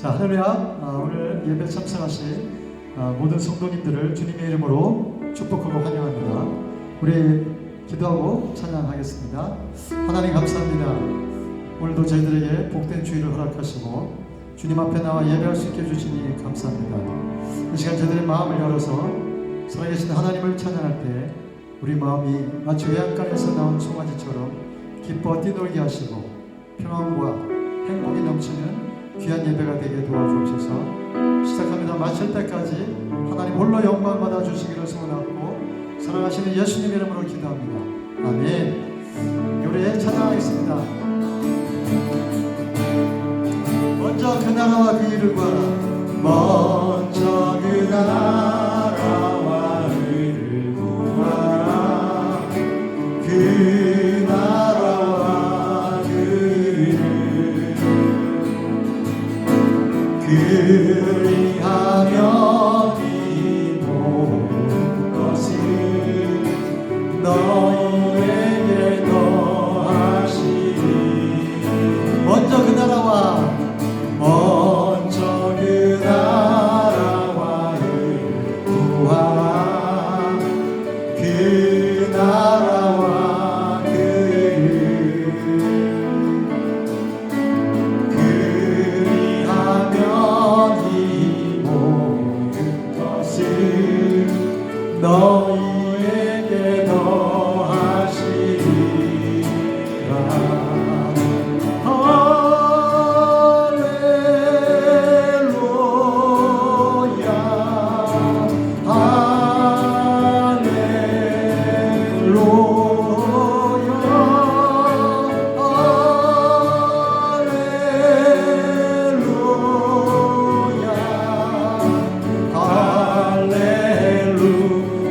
자, 할렐루야. 오늘 예배 참석하신 모든 성도님들을 주님의 이름으로 축복하고 환영합니다. 우리 기도하고 찬양하겠습니다. 하나님 감사합니다. 오늘도 저희들에게 복된 주일을 허락하시고 주님 앞에 나와 예배할 수 있게 해주시니 감사합니다. 이 시간 저희들의 마음을 열어서 살아계신 하나님을 찬양할 때 우리 마음이 마치 외양간에서 나온 송아지처럼 기뻐 뛰놀게 하시고 평안과 행복이 넘치는 귀한 예배가 되게 도와주옵소서. 시작합니다. 마칠 때까지 하나님 홀로 영광 받아주시기를 소원하고 사랑하시는 예수님 이름으로 기도합니다. 아멘. 노래 찬양하겠습니다. 먼저 그 나라와 그 일을 구하라. 먼저 그 나라와 의를 구하라. 그 나라와 그 일을 그리하면 이 모든 것을 너희에게 더하시리. 먼저 그 나라와 의를 구하라. 그 나라와 그 의를 너희에게 더하시리라.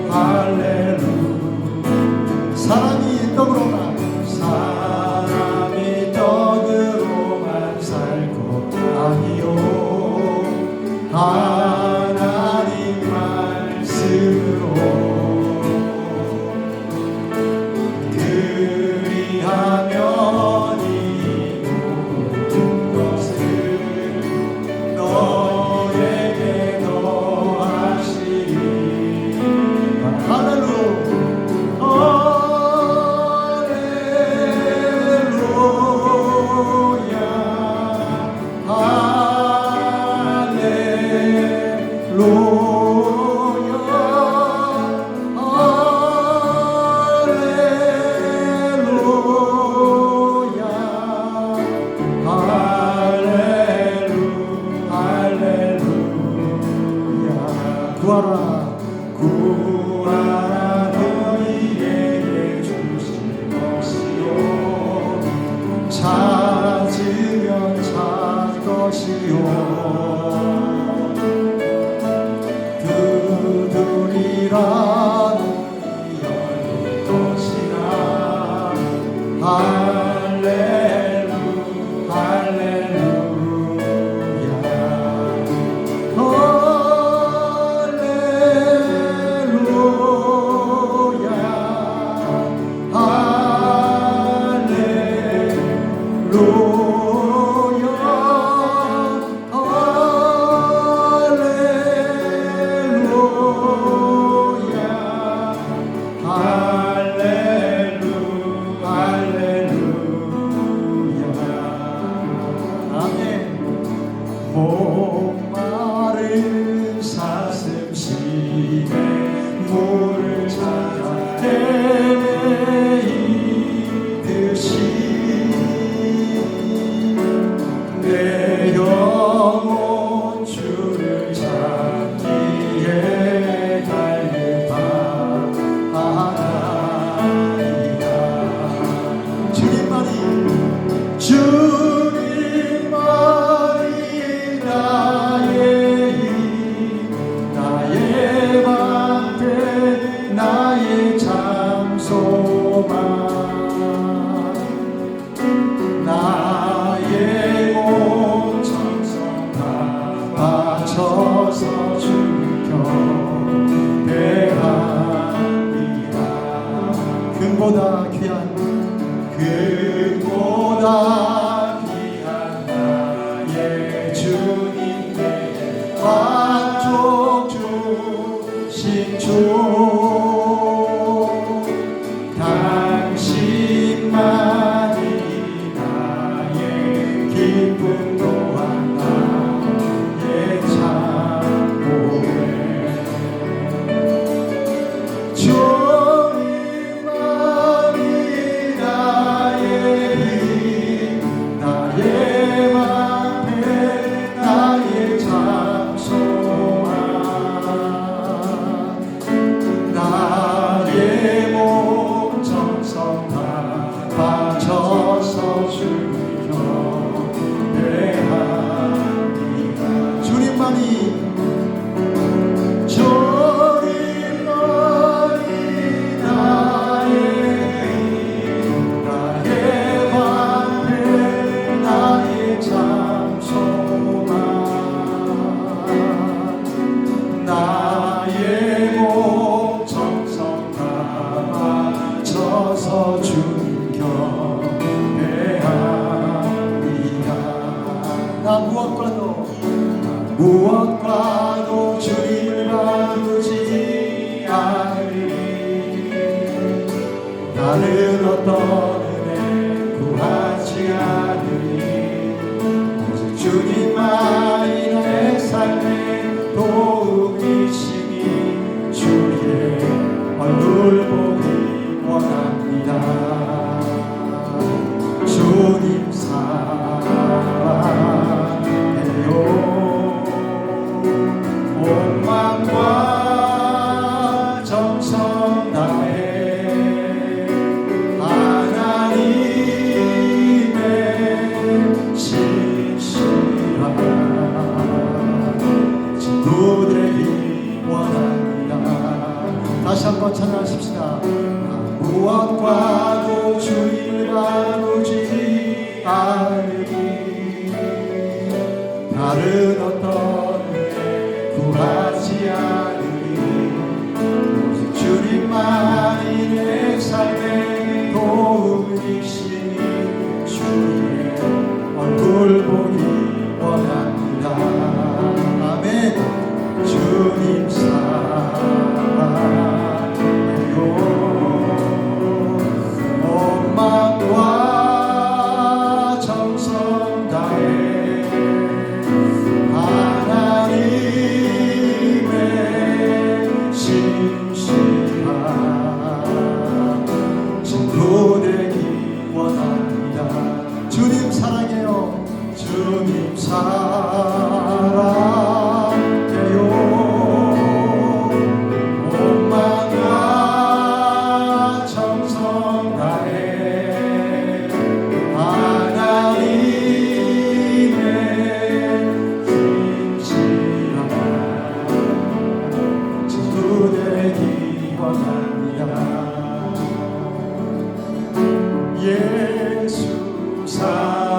할렐루야 사람이 떡으로만 살 것 아니요 하나님 말씀으로 그리하면 이 모든 것을 너에게 더하시리. 할렐루야. 구하라 너희에게 주실 것이요 찾으면 찾을 것이요 두드리라 문이 열릴 것이라. 할렐루야 목마른 사슴심에 물을 찾아 헤매이듯이 내 영혼 주를 찾기에 갈급하나이다. 주님만이 나의 방패 나의 참소망 나의 몸 정성 다 바쳐서 주께 배합니다. 금보다 귀한 나의 주님 무엇과도 주님을 바꾸지 않으리. 다른 어떤 은혜 구하지 않으리. 오직 주님만이 내 삶의 도움이시니 주의 얼굴 보기 원합니다. 주님 사랑해요. 온 마음과 정성 다해 하나님의 신실한 친구 되기 원합니다. 다시 한번 찬양하십시다. 무엇과도 주님을 바꾸지 않으리. 다른 어떤 구하지 않으리. 오직 주님만이 내 삶의 도움이시니 주의 얼굴 보기 원합니다. 아멘. 주님 사랑해요. 온 마음과 정성 다해 하나님의 신실한 친구 되기 원합니다. 주님 사랑해요. 주님 사랑해요. 온 마음과 정성 다해 하나님의 친구 되기 원합니다. 예수 사랑하시는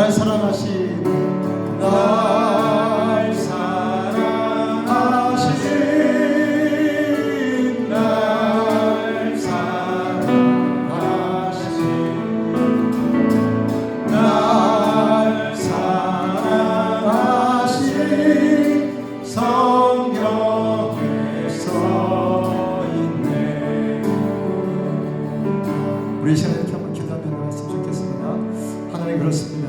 날 사랑하신 날 사랑하신 날 사랑하신 날 사랑하신 성경에 써있네. 우리 시간에 이렇게 한번 기도하며 나갔으면 좋겠습니다. 하나님, 그렇습니다.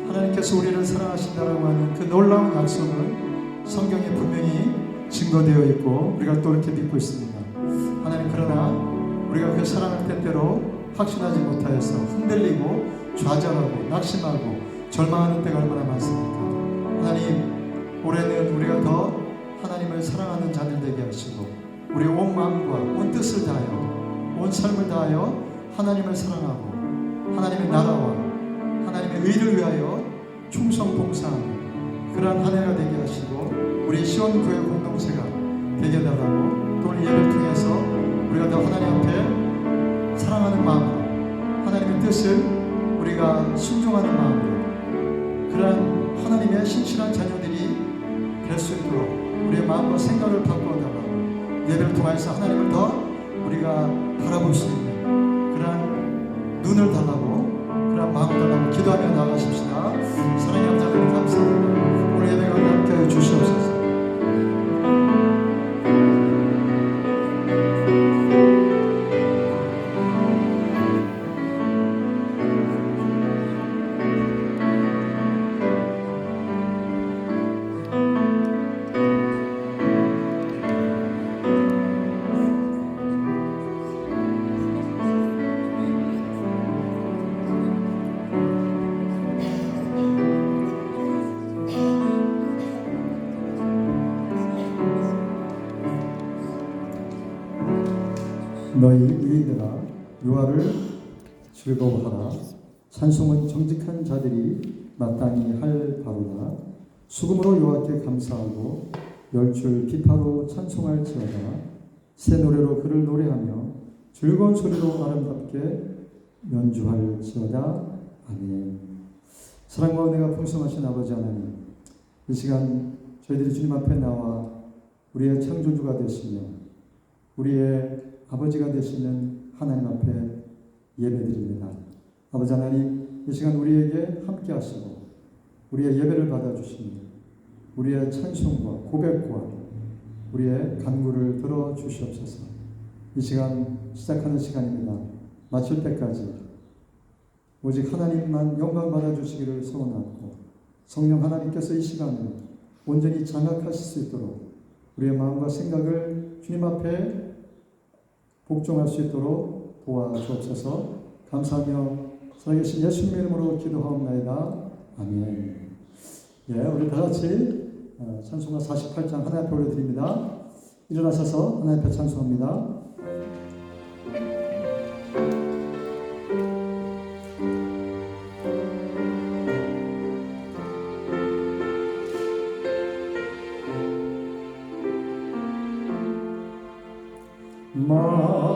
하나님께서 우리를 사랑하신다라고 하는 그 놀라운 약속은 성경에 분명히 증거되어 있고 우리가 또 이렇게 믿고 있습니다. 하나님, 그러나 우리가 그 사랑을 때때로 확신하지 못하여서 흔들리고 좌절하고 낙심하고 절망하는 때가 얼마나 많습니까? 하나님, 올해는 우리가 더 하나님을 사랑하는 자들 되게 하시고 우리의 온 마음과 온 뜻을 다하여 온 삶을 다하여 하나님을 사랑하고 하나님의 나라와 하나님의 의를 위하여 충성 봉사하는 그러한 한 해가 되게 하시고 우리 시온교회 공동체가 되게 달라고 또 오늘 예배를 통해서 우리가 더 하나님 앞에 사랑하는 마음으로 하나님의 뜻을 우리가 순종하는 마음으로 그러한 하나님의 신실한 자녀들이 될 수 있도록 우리의 마음과 생각을 바꾸어달라고 예배를 통해서 하나님을 더 우리가 바라볼 수 있는 그러한 눈을 달라고 그런 마음을 달라고 기도하며 나아가십시다. 사랑의 감사드리고 감사합니다. 오늘 예배가 함께하여 주시옵소서. 너희 이들아 유아를 즐거워하라. 찬송은 정직한 자들이 마땅히 할 바로다. 수금으로 여호와께 감사하고 열줄 비파로 찬송할지어다. 새 노래로 그를 노래하며 즐거운 소리로 아름답게 연주할지어다. 아멘. 사랑과 은혜가 풍성하신 아버지 하나님, 이 시간 저희들이 주님 앞에 나와 우리의 창조주가 되시며 우리의 아버지가 되시는 하나님 앞에 예배드립니다. 아버지 하나님, 이 시간 우리에게 함께 하시고 우리의 예배를 받아주시며 우리의 찬송과 고백과 우리의 간구를 들어주시옵소서. 이 시간 시작하는 시간입니다. 마칠 때까지 오직 하나님만 영광 받아주시기를 소원하고 성령 하나님께서 이 시간을 온전히 장악하실 수 있도록 우리의 마음과 생각을 주님 앞에 복종할 수 있도록 도와주옵소서. 감사하며 살아계신 예수님의 이름으로 기도하옵나이다. 아멘. 예, 우리 다 같이 찬송가 48장 하나님 앞에 올려드립니다. 일어나셔서 하나님 앞에 찬송합니다.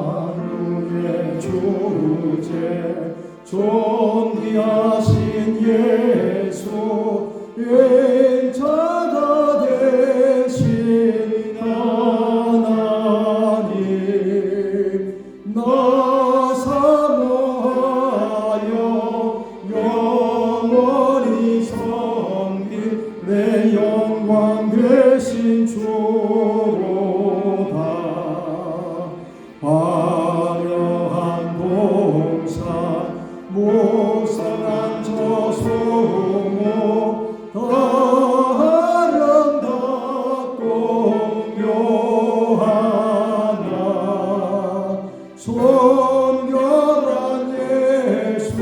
만유의 주제 존귀하신 예수 인자가 되신 하나님 나 사모하여 영원히 섬길 내 영광 되신 주로다. 화려한 봉사 무성한 저수모 더 아름답고 묘하나 손결한 예수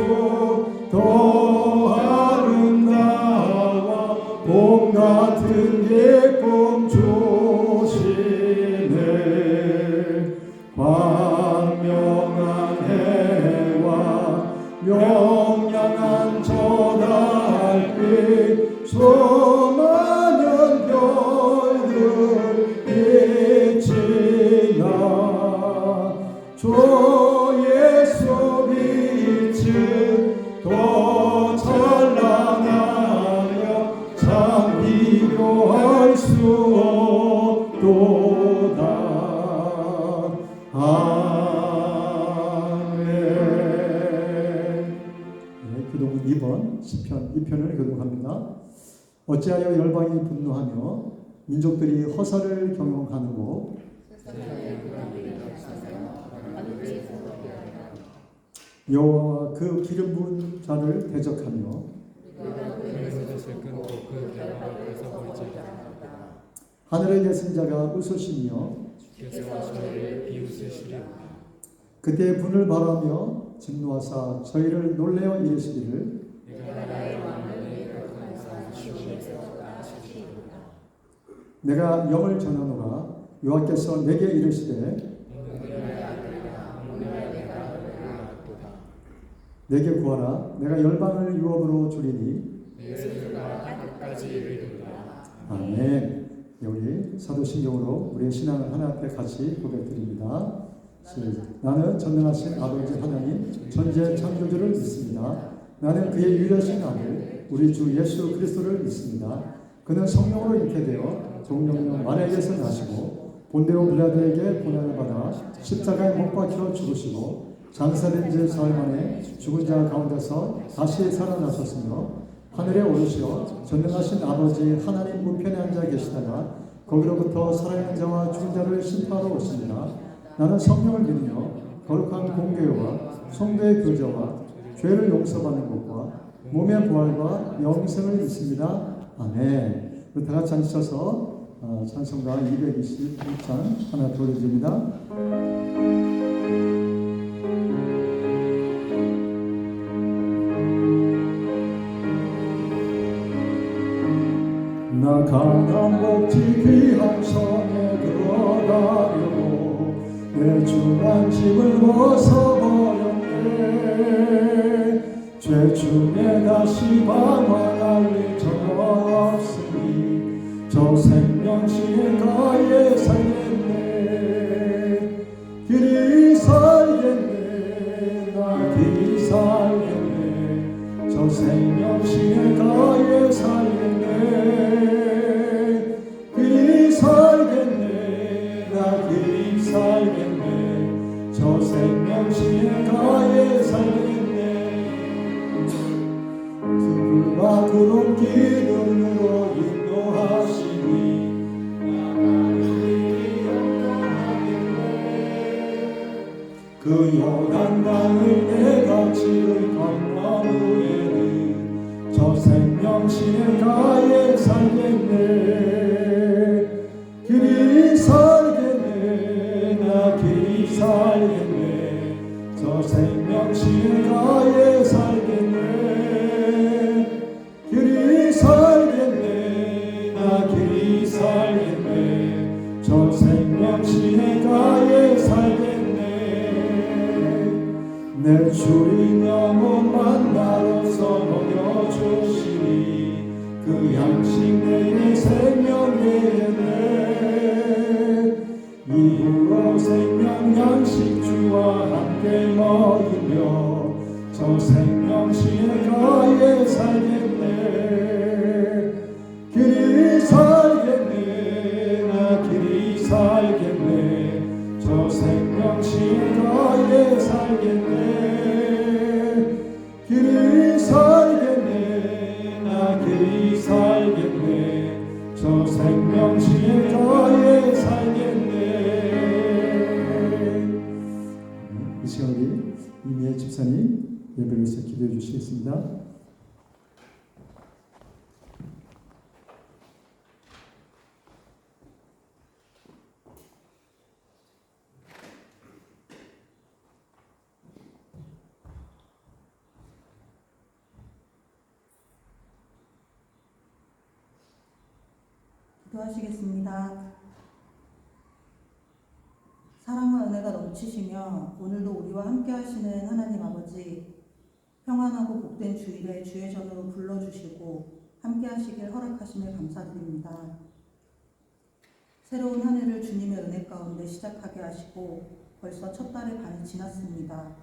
더 아름다워 봄 같은 기쁨 주시네. 광명한 해와 명량한 저 달빛 수많은 별들 빛이 나 주 예수 빛은 더 찬란 본문을 교독합니다. 어찌하여 열방이 분노하며 민족들이 허사를 경영하는고 여호와와 그 기름 부은 자를 대적하며 하늘의 계승자가 웃으시며 그때 분을 발하며 진노하사 저희를 놀래어 이르시기를 내가 영을 전하노라. 여호와께서 내게 이르시되 내게 구하라. 내가 열방을 유업으로 주리니 아멘. 우리 사도신경으로 우리의 신앙을 하나 앞에 같이 고백드립니다. 나는 전능하신 아버지 하나님 전제 창조주를 믿습니다. 나는 그의 유일하신 아들 우리 주 예수 그리스도를 믿습니다. 그는 성령으로 잉태되어 종령령 마리아에게서 나시고 본데오 빌라도에게 고난을 받아 십자가에 못 박혀 죽으시고 장사된 지 사흘 만에 죽은 자 가운데서 다시 살아나셨으며 하늘에 오르시어 전능하신 아버지 하나님 우편에 앉아 계시다가 거기로부터 살아있는 자와 죽은 자를 심판하러 오십니다. 나는 성령을 믿으며 거룩한 공교회와 성도의 교제와 죄를 용서받는 것과 몸의 부활과 영생을 믿습니다. 아멘. 다 같이 앉으셔서 찬송가 221장 하나 돌려드립니다. 나 강한 복지 귀한 성에 들어가려고 내 주한 집을 벗어버렸네. 죄 중에 다시 방황할 적 없으니 저 생명시에 가에 살겠네. 길이 살겠네. 나 길이 살겠네. 저 생명시에 가에 살겠네. 길이 살겠네. 나 길이 살겠네. 저 생명시에 가에 살겠네. 그와 그런 기름으로 인도하시니 나가는 길이 영원하겠네. 그 요단강을 내가 지을 건너 후에는 저 생명시에 가에 살겠네. 길이 살겠네. 나 길이 살겠네. 저 생명시에 가에 살겠네. 길이 살겠네. 나 길이 살겠네. 저 생명시에 가에 살겠네. 내 주인 영혼 만나러서 먹여주시니 그 양식 내게 생명 되겠네. 이후로 생명 양식 주와 함께 먹으며 저 생명시에 가에 살겠네. 길이 살겠네. 나 길이 살겠네. 저 생명시에 가에 살겠네. 길이 살겠네. 나 길이 살겠네. 저 생명시에 가에 살겠네. 이 시간 우리 이미애 집사님 예배를 위해서 기도해 주시겠습니다. 기도하시겠습니다. 사랑과 은혜가 넘치시며 오늘도 우리와 함께 하시는 하나님 아버지, 평안하고 복된 주일에 주의 전으로 불러주시고 함께 하시길 허락하심에 감사드립니다. 새로운 한 해를 주님의 은혜 가운데 시작하게 하시고 벌써 첫 달의 반이 지났습니다.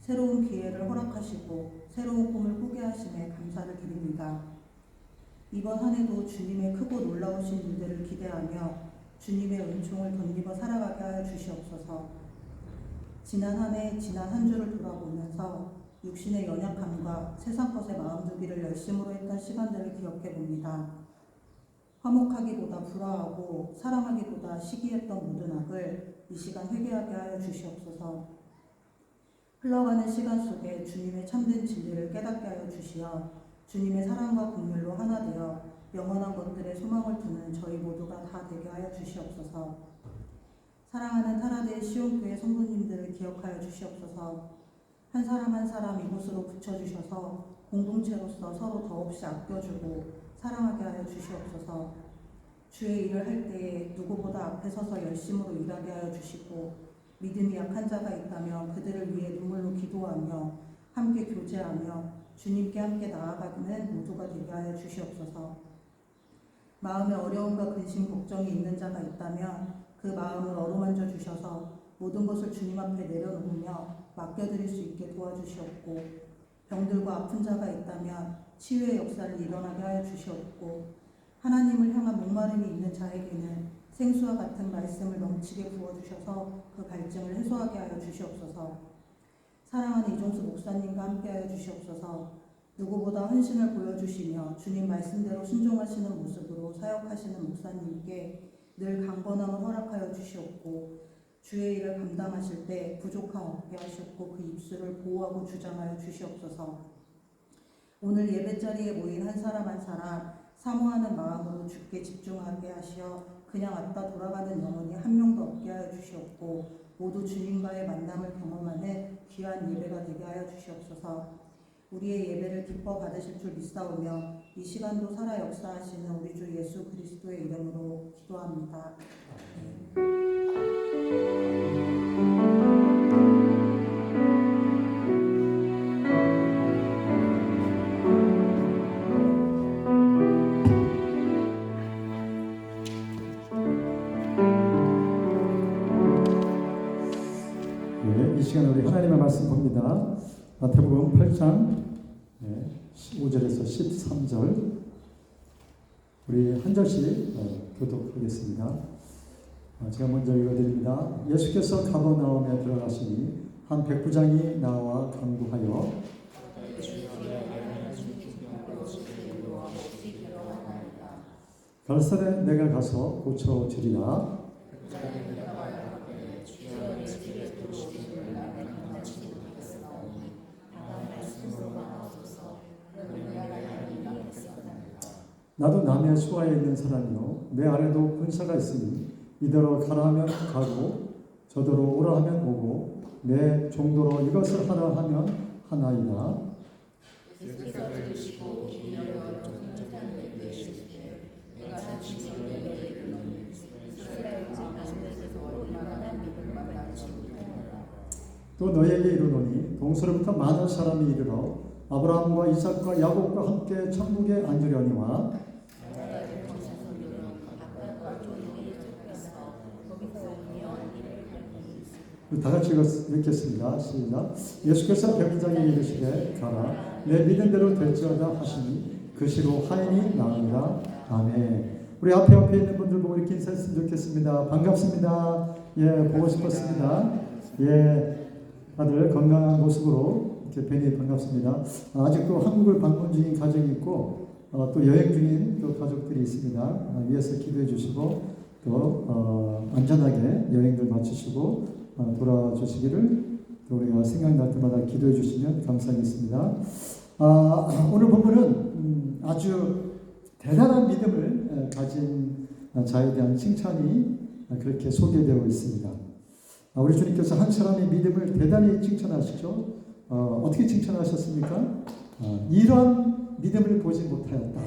새로운 기회를 허락하시고 새로운 꿈을 꾸게 하심에 감사를 드립니다. 이번 한 해도 주님의 크고 놀라우신 일들을 기대하며 주님의 은총을 덧입어 살아가게 하여 주시옵소서. 지난 한 해, 지난 한 주를 돌아보면서 육신의 연약함과 세상 것에 마음 두기를 열심으로 했던 시간들을 기억해 봅니다. 화목하기보다 불화하고 사랑하기보다 시기했던 모든 악을 이 시간 회개하게 하여 주시옵소서. 흘러가는 시간 속에 주님의 참된 진리를 깨닫게 하여 주시어 주님의 사랑과 긍휼로 하나 되어 영원한 것들에 소망을 두는 저희 모두가 다 되게 하여 주시옵소서. 사랑하는 타라데의 시온교회 성도님들을 기억하여 주시옵소서. 한 사람 한 사람 이곳으로 붙여주셔서 공동체로서 서로 더없이 아껴주고 사랑하게 하여 주시옵소서. 주의 일을 할 때에 누구보다 앞에 서서 열심으로 일하게 하여 주시고 믿음이 약한 자가 있다면 그들을 위해 눈물로 기도하며 함께 교제하며 주님께 함께 나아가는 모두가 되게 하여 주시옵소서. 마음에 어려움과 근심 걱정이 있는 자가 있다면 그 마음을 어루만져 주셔서 모든 것을 주님 앞에 내려놓으며 맡겨드릴 수 있게 도와주시옵고 병들고 아픈 자가 있다면 치유의 역사를 일어나게 하여 주시옵고 하나님을 향한 목마름이 있는 자에게는 생수와 같은 말씀을 넘치게 부어주셔서 그 갈증을 해소하게 하여 주시옵소서. 사랑하는 이종수 목사님과 함께 하여 주시옵소서. 누구보다 헌신을 보여주시며 주님 말씀대로 순종하시는 모습으로 사역하시는 목사님께 늘 강건함을 허락하여 주시옵고 주의 일을 감당하실 때 부족함 없게 하시옵고 그 입술을 보호하고 주장하여 주시옵소서. 오늘 예배자리에 모인 한 사람 한 사람 사모하는 마음으로 주께 집중하게 하시어 그냥 왔다 돌아가는 영혼이 한 명도 없게 하여 주시옵고 모두 주님과의 만남을 경험하는 귀한 예배가 되게 하여 주시옵소서. 우리의 예배를 기뻐 받으실 줄 믿사오며 이 시간도 살아 역사하시는 우리 주 예수 그리스도의 이름으로 기도합니다. 이 시간 우리 하나님의 말씀 봅니다. 마태복음 8장 15절에서 13절 우리 한 절씩 교독하겠습니다. 제가 먼저 읽어드립니다. 예수께서 가버나움에 들어가시니 한 백부장이 나와 간구하여 갈사에 내가 가서 고쳐주리라. 나도 남의 수하에 있는 사람이요 내 아래도 군사가 있으니 이대로 가라 하면 가고 저더러 오라 하면 오고 내 정도로 이것을 하라 하면 하나이다. 또 너에게 이르노니 동서로부터 많은 사람이 이르러 아브라함과 이삭과 야곱과 함께 천국에 앉으려니와 다 같이 읽겠습니다. 시작. 예수께서 백부장에게 이르시되 가라 내 믿음대로 될지어다 하시니 그 시로 하인이 나으니라. 아멘. 우리 앞에 있는 분들 보고 이렇게 인사했으면 좋겠습니다. 반갑습니다. 예, 보고 싶었습니다. 예, 다들 건강한 모습으로 이렇게 뵈니 반갑습니다. 아직도 한국을 방문 중인 가정이 있고 또 여행 중인 또 가족들이 있습니다. 위에서 기도해 주시고 또 안전하게 여행들 마치시고 돌아주시기를 또 우리가 생각날 때마다 기도해 주시면 감사하겠습니다. 오늘 본문은 아주 대단한 믿음을 가진 자에 대한 칭찬이 그렇게 소개되어 있습니다. 우리 주님께서 한 사람의 믿음을 대단히 칭찬하시죠. 어떻게 칭찬하셨습니까? 이런 믿음을 보지 못하였다.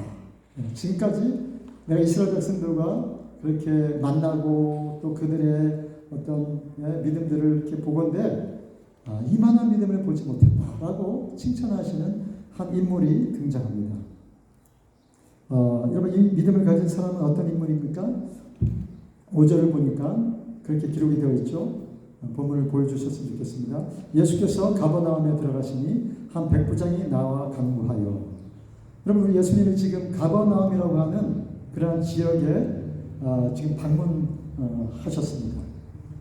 지금까지 내가 이스라엘 백성들과 그렇게 만나고 또 그들의 어떤 믿음들을 이렇게 보건대 이만한 믿음을 보지 못했다라고 칭찬하시는 한 인물이 등장합니다. 여러분 이 믿음을 가진 사람은 어떤 인물입니까? 5절을 보니까 그렇게 기록이 되어 있죠. 본문을 보여주셨으면 좋겠습니다. 예수께서 가버나움에 들어가시니 한 백부장이 나와 간구하여. 여러분 우리 예수님이 지금 가버나움이라고 하는 그러한 지역에 지금 방문하셨습니다.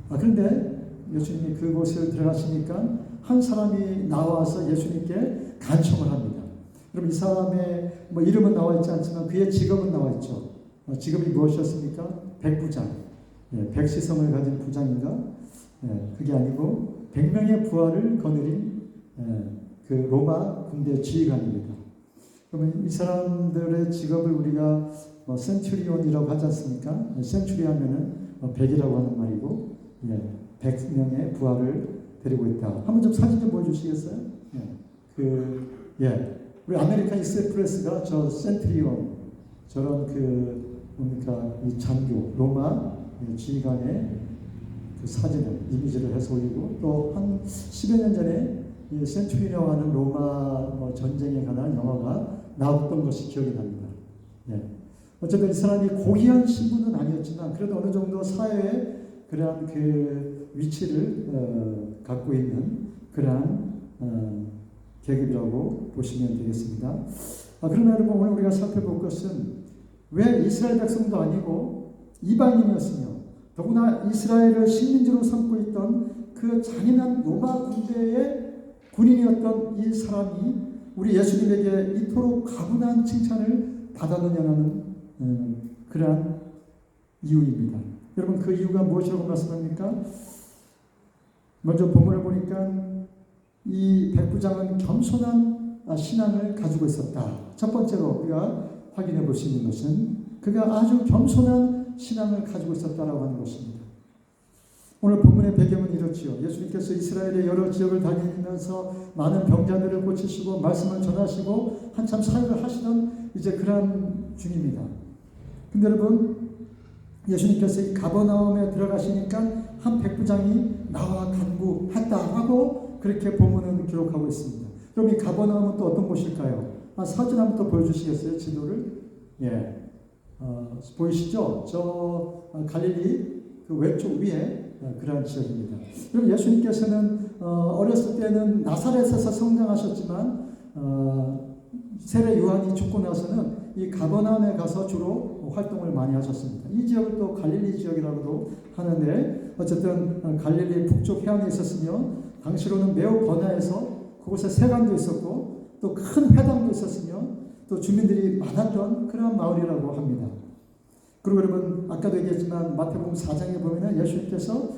그런데 예수님이 그곳을 들어가시니까 한 사람이 나와서 예수님께 간청을 합니다. 그럼 이 사람의 이름은 나와 있지 않지만 그의 직업은 나와 있죠. 직업이 무엇이었습니까? 백부장. 백시성을 가진 부장인가? 그게 아니고 100명의 부하를 거느린 그 로마 군대 지휘관입니다. 그러면 이 사람들의 직업을 우리가 센츄리온이라고 하지 않습니까? 센츄리 하면은 100이라고 하는 말이고 100명의 부하를 데리고 있다. 한번 좀 사진 좀 보여주시겠어요? 우리 아메리칸 익스프레스가 저 센트리온 저런 이 장교 로마 지휘관의 그 사진을 이미지를 해서 올리고 또 한 10여 년 전에 이 센츄리라고 하는 로마 전쟁에 관한 영화가 나왔던 것이 기억이 납니다. 어쨌든 이 사람이 고귀한 신분은 아니었지만 그래도 어느 정도 사회에 그러한 그 위치를 갖고 있는 그러한 계급이라고 보시면 되겠습니다. 그러나 여러분 오늘 우리가 살펴볼 것은 왜 이스라엘 백성도 아니고 이방인이었으며 더구나 이스라엘을 식민지로 삼고 있던 그 잔인한 로마 군대의 군인이었던 이 사람이 우리 예수님에게 이토록 가분한 칭찬을 받았느냐는 그러한 이유입니다. 여러분 그 이유가 무엇이라고 말씀합니까? 먼저 본문을 보니까 이 백부장은 겸손한 신앙을 가지고 있었다. 첫 번째로 우리가 확인해 볼 수 있는 것은 그가 아주 겸손한 신앙을 가지고 있었다라고 하는 것입니다. 오늘 본문의 배경은 이렇지요. 예수님께서 이스라엘의 여러 지역을 다니면서 많은 병자들을 고치시고 말씀을 전하시고 한참 사역을 하시던 이제 그러한 중입니다. 근데 여러분 예수님께서 이 가버나움에 들어가시니까 한 백부장이 나와 간구했다라고 그렇게 본문은 기록하고 있습니다. 그럼 이 가버나움은 또 어떤 곳일까요? 사진 한번 또 보여주시겠어요? 지도를? 보이시죠? 저 갈릴리 그 왼쪽 위에 그러한 지역입니다. 그럼 예수님께서는 어렸을 때는 나사렛에서 성장하셨지만 세례 요한이 죽고 나서는 이 가버나움에 가서 주로 활동을 많이 하셨습니다. 이 지역을 또 갈릴리 지역이라고도 하는데 어쨌든 갈릴리 북쪽 해안에 있었으며 당시로는 매우 번화해서 그곳에 세관도 있었고 또 큰 회당도 있었으며 또 주민들이 많았던 그런 마을이라고 합니다. 그리고 여러분 아까도 얘기했지만 마태복음 4장에 보면은 예수님께서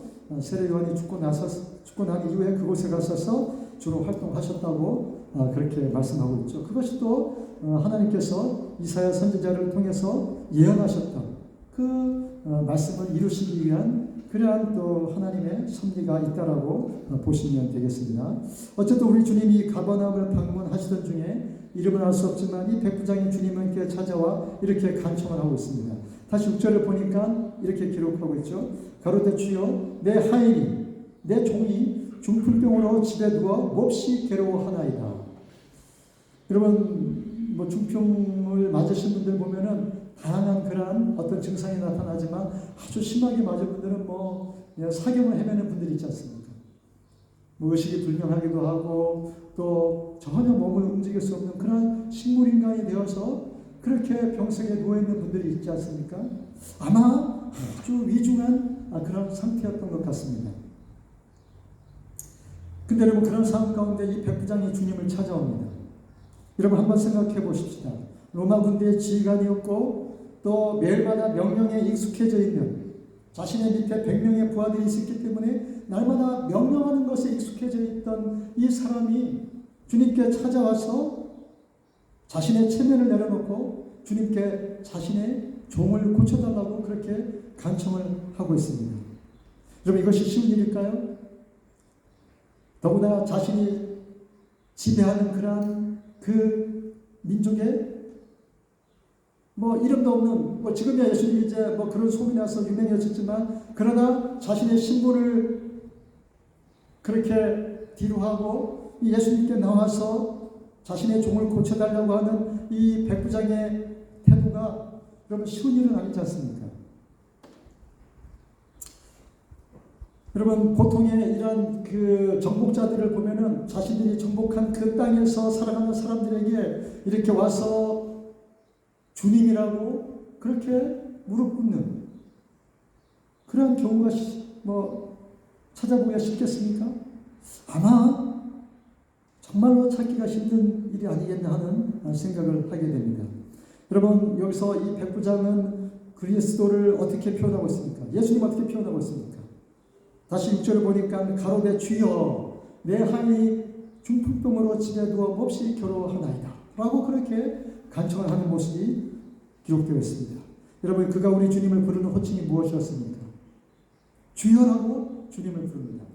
세례 요한이 죽고 난 이후에 그곳에 가셔서 주로 활동하셨다고 그렇게 말씀하고 있죠. 그것이 또 하나님께서 이사야 선지자를 통해서 예언하셨던 그 말씀을 이루시기 위한 그러한 또 하나님의 섭리가 있다라고 보시면 되겠습니다. 어쨌든 우리 주님이 가버나움을 방문하시던 중에 이름은 알 수 없지만 이 백부장이 주님께 찾아와 이렇게 간청을 하고 있습니다. 다시 6절을 보니까 이렇게 기록하고 있죠. 가로되 주여 내 하인이 내 종이 중풍병으로 집에 누워 몹시 괴로워하나이다. 여러분 중풍을 맞으신 분들 보면은 다양한 그러한 어떤 증상이 나타나지만 아주 심하게 맞은 분들은 사경을 헤매는 분들이 있지 않습니까? 의식이 불명하기도 하고 또 전혀 몸을 움직일 수 없는 그런 식물인간이 되어서 그렇게 병석에 누워있는 분들이 있지 않습니까? 아마 아주 위중한 그런 상태였던 것 같습니다. 근데 여러분 그런 상황 가운데 이 백부장이 주님을 찾아옵니다. 여러분 한번 생각해 보십시다. 로마 군대의 지휘관이었고 또 매일마다 명령에 익숙해져 있는 자신의 밑에 100명의 부하들이 있었기 때문에 날마다 명령하는 것에 익숙해져 있던 이 사람이 주님께 찾아와서 자신의 체면을 내려놓고 주님께 자신의 종을 고쳐달라고 그렇게 간청을 하고 있습니다. 여러분 이것이 쉬운 일일까요? 더구나 자신이 지배하는 그러한 그 민족의 이름도 없는 지금이야 예수님이 이제 그런 소문이 나서 유명해졌지만 그러나 자신의 신분을 그렇게 뒤로하고 예수님께 나와서 자신의 종을 고쳐달라고 하는 이 백부장의 태도가 여러분 쉬운 일은 아니지 않습니까? 여러분 보통의 이런 그 정복자들을 보면은 자신들이 정복한 그 땅에서 살아가는 사람들에게 이렇게 와서 주님이라고 그렇게 무릎 꿇는 그런 경우가 찾아보기가 쉽겠습니까? 아마 정말로 찾기가 힘든 일이 아니겠나 하는 생각을 하게 됩니다. 여러분, 여기서 이 백부장은 그리스도를 어떻게 표현하고 있습니까? 예수님 어떻게 표현하고 있습니까? 다시 6절을 보니까 가로되 주여 내 하인이 중풍병으로 집에 누워 몹시 괴로워하나이다 라고 그렇게 간청을 하는 모습이 기록되어 있습니다. 여러분, 그가 우리 주님을 부르는 호칭이 무엇이었습니까? 주여라고 주님을 부릅니다.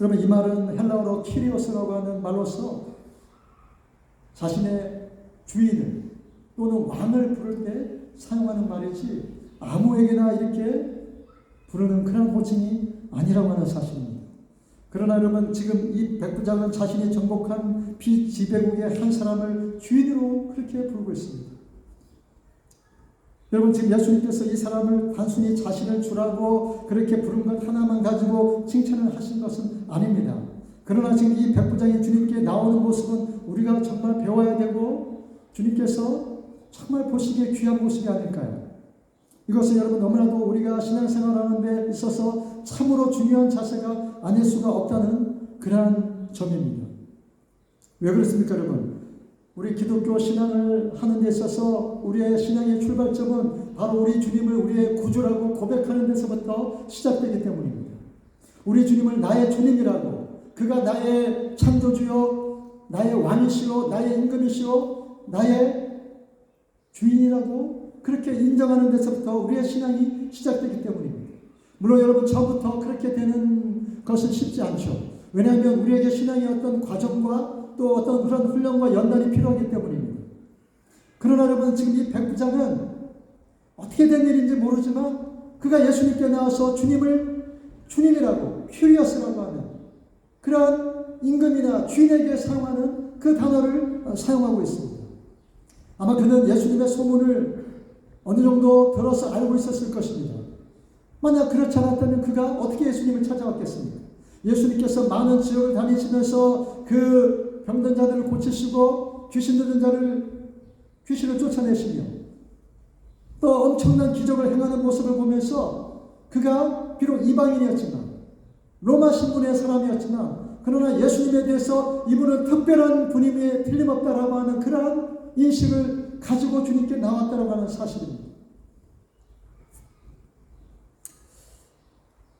여러분, 이 말은 헬라어로 키리오스라고 하는 말로서 자신의 주인을 또는 왕을 부를 때 사용하는 말이지 아무에게나 이렇게 부르는 그런 호칭이 아니라고 하는 사실입니다. 그러나 여러분, 지금 이 백부장은 자신이 정복한 비지배국의 한 사람을 주인으로 그렇게 부르고 있습니다. 여러분, 지금 예수님께서 이 사람을 단순히 자신을 주라고 그렇게 부른 것 하나만 가지고 칭찬을 하신 것은 아닙니다. 그러나 지금 이 백부장이 주님께 나오는 모습은 우리가 정말 배워야 되고 주님께서 정말 보시기에 귀한 모습이 아닐까요? 이것은 여러분 너무나도 우리가 신앙생활하는 데 있어서 참으로 중요한 자세가 아닐 수가 없다는 그러한 점입니다. 왜 그렇습니까, 여러분? 우리 기독교 신앙을 하는 데 있어서 우리의 신앙의 출발점은 바로 우리 주님을 우리의 구주라고 고백하는 데서부터 시작되기 때문입니다. 우리 주님을 나의 주님이라고, 그가 나의 창조주요, 나의 왕이시요, 나의 임금이시요, 나의 주인이라고 그렇게 인정하는 데서부터 우리의 신앙이 시작되기 때문입니다. 물론 여러분, 처음부터 그렇게 되는 것은 쉽지 않죠. 왜냐하면 우리에게 신앙의 어떤 과정과 또 어떤 그런 훈련과 연단이 필요하기 때문입니다. 그러나 여러분, 지금 이 백부장은 어떻게 된 일인지 모르지만 그가 예수님께 나와서 주님을 주님이라고, 큐리어스라고 하는 그러한 임금이나 주인에게 사용하는 그 단어를 사용하고 있습니다. 아마 그는 예수님의 소문을 어느 정도 들어서 알고 있었을 것입니다. 만약 그렇지 않았다면 그가 어떻게 예수님을 찾아왔겠습니까? 예수님께서 많은 지역을 다니시면서 그 병든 자들을 고치시고 귀신 들린 자를 귀신을 쫓아내시며 또 엄청난 기적을 행하는 모습을 보면서 그가 비록 이방인이었지만 로마 신분의 사람이었지만 그러나 예수님에 대해서 이분은 특별한 분임에 틀림없다라고 하는 그러한 인식을 가지고 주님께 나왔다라고 하는 사실입니다.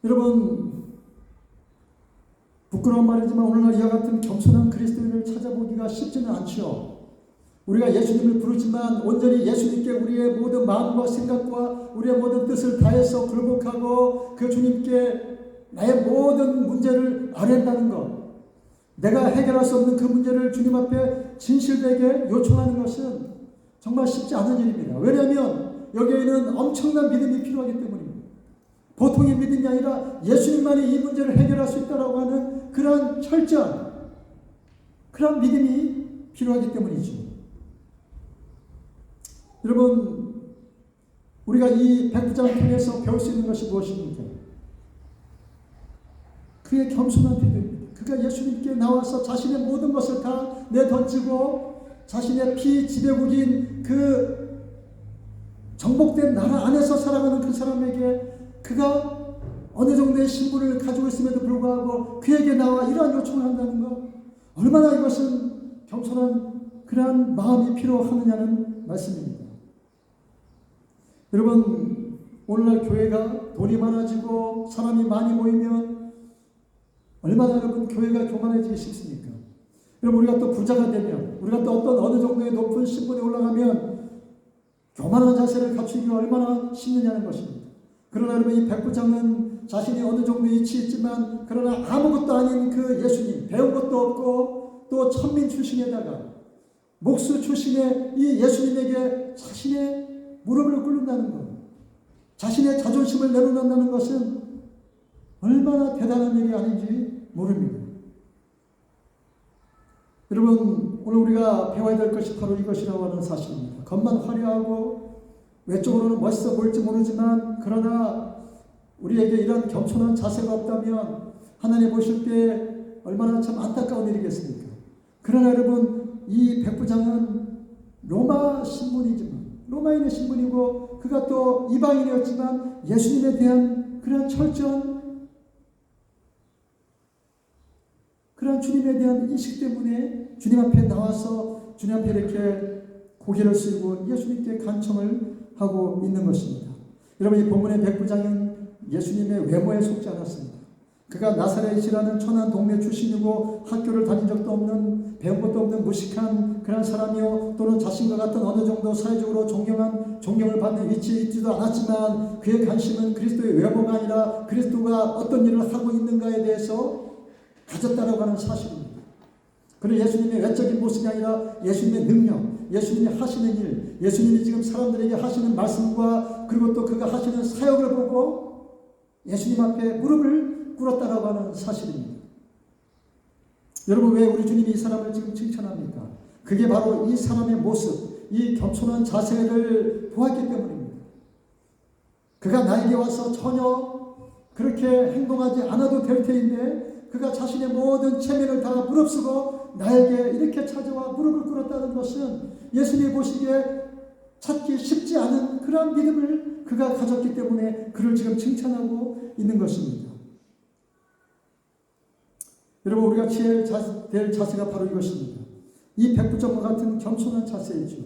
여러분, 부끄러운 말이지만 오늘날 이와 같은 겸손한 그리스도인을 찾아보기가 쉽지는 않죠. 우리가 예수님을 부르지만 온전히 예수님께 우리의 모든 마음과 생각과 우리의 모든 뜻을 다해서 굴복하고 그 주님께 나의 모든 문제를 아뢰는다는 것, 내가 해결할 수 없는 그 문제를 주님 앞에 진실되게 요청하는 것은 정말 쉽지 않은 일입니다. 왜냐하면 여기에는 엄청난 믿음이 필요하기 때문입니다. 보통의 믿음이 아니라 예수님만이 이 문제를 해결할 수 있다고 하는 그런 철저한 그런 믿음이 필요하기 때문이죠. 여러분, 우리가 이 백부장을 통해서 배울 수 있는 것이 무엇입니까? 그의 겸손한 태도입니다. 그가 예수님께 나와서 자신의 모든 것을 다 내던지고 자신의 피지배국인 그 정복된 나라 안에서 살아가는 그 사람에게 그가 어느 정도의 신분을 가지고 있음에도 불구하고 그에게 나와 이러한 요청을 한다는 것, 얼마나 이것은 겸손한 그러한 마음이 필요하느냐는 말씀입니다. 여러분, 오늘날 교회가 돈이 많아지고 사람이 많이 모이면 얼마나 여러분 교회가 교만해지기 쉽습니까? 여러분, 우리가 또 부자가 되면, 우리가 또 어떤 어느 정도의 높은 신분에 올라가면 교만한 자세를 갖추기가 얼마나 쉽느냐는 것입니다. 그러나 여러분, 이 백부장은 자신이 어느 정도 위치했지만 그러나 아무것도 아닌 그 예수님, 배운 것도 없고 또 천민 출신에다가 목수 출신의 이 예수님에게 자신의 무릎을 꿇는다는 것, 자신의 자존심을 내려놓는다는 것은 얼마나 대단한 일이 아닌지 모릅니다. 여러분, 오늘 우리가 배워야 될 것이 바로 이것이라고 하는 사실입니다. 겉만 화려하고 외적으로는 멋있어 보일지 모르지만 그러나 우리에게 이런 겸손한 자세가 없다면 하나님 보실 때 얼마나 참 안타까운 일이겠습니까? 그러나 여러분, 이 백부장은 로마 신분이지만 로마인의 신분이고 그가 또 이방인이었지만 예수님에 대한 그런 철저한 주님에 대한 인식 때문에 주님 앞에 나와서 주님 앞에 이렇게 고개를 숙이고 예수님께 간청을 하고 있는 것입니다. 여러분, 이 본문의 백부장은 예수님의 외모에 속지 않았습니다. 그가 나사렛이라는 천한 동네 출신이고 학교를 다닌 적도 없는, 배운 것도 없는 무식한 그런 사람이요, 또는 자신과 같은 어느 정도 사회적으로 존경을 받는 위치에 있지도 않았지만 그의 관심은 그리스도의 외모가 아니라 그리스도가 어떤 일을 하고 있는가에 대해서 가졌다라고 하는 사실입니다. 그리고 예수님의 외적인 모습이 아니라 예수님의 능력, 예수님이 하시는 일, 예수님이 지금 사람들에게 하시는 말씀과 그리고 또 그가 하시는 사역을 보고 예수님 앞에 무릎을 꿇었다라고 하는 사실입니다. 여러분, 왜 우리 주님이 이 사람을 지금 칭찬합니까? 그게 바로 이 사람의 모습, 이 겸손한 자세를 보았기 때문입니다. 그가 나에게 와서 전혀 그렇게 행동하지 않아도 될 테인데 그가 자신의 모든 체면을 다 무릅쓰고 나에게 이렇게 찾아와 무릎을 꿇었다는 것은 예수님이 보시기에 찾기 쉽지 않은 그런 믿음을 그가 가졌기 때문에 그를 지금 칭찬하고 있는 것입니다. 여러분, 우리가 취해야 될 자세가 바로 이것입니다. 이 백부장과 같은 겸손한 자세이죠.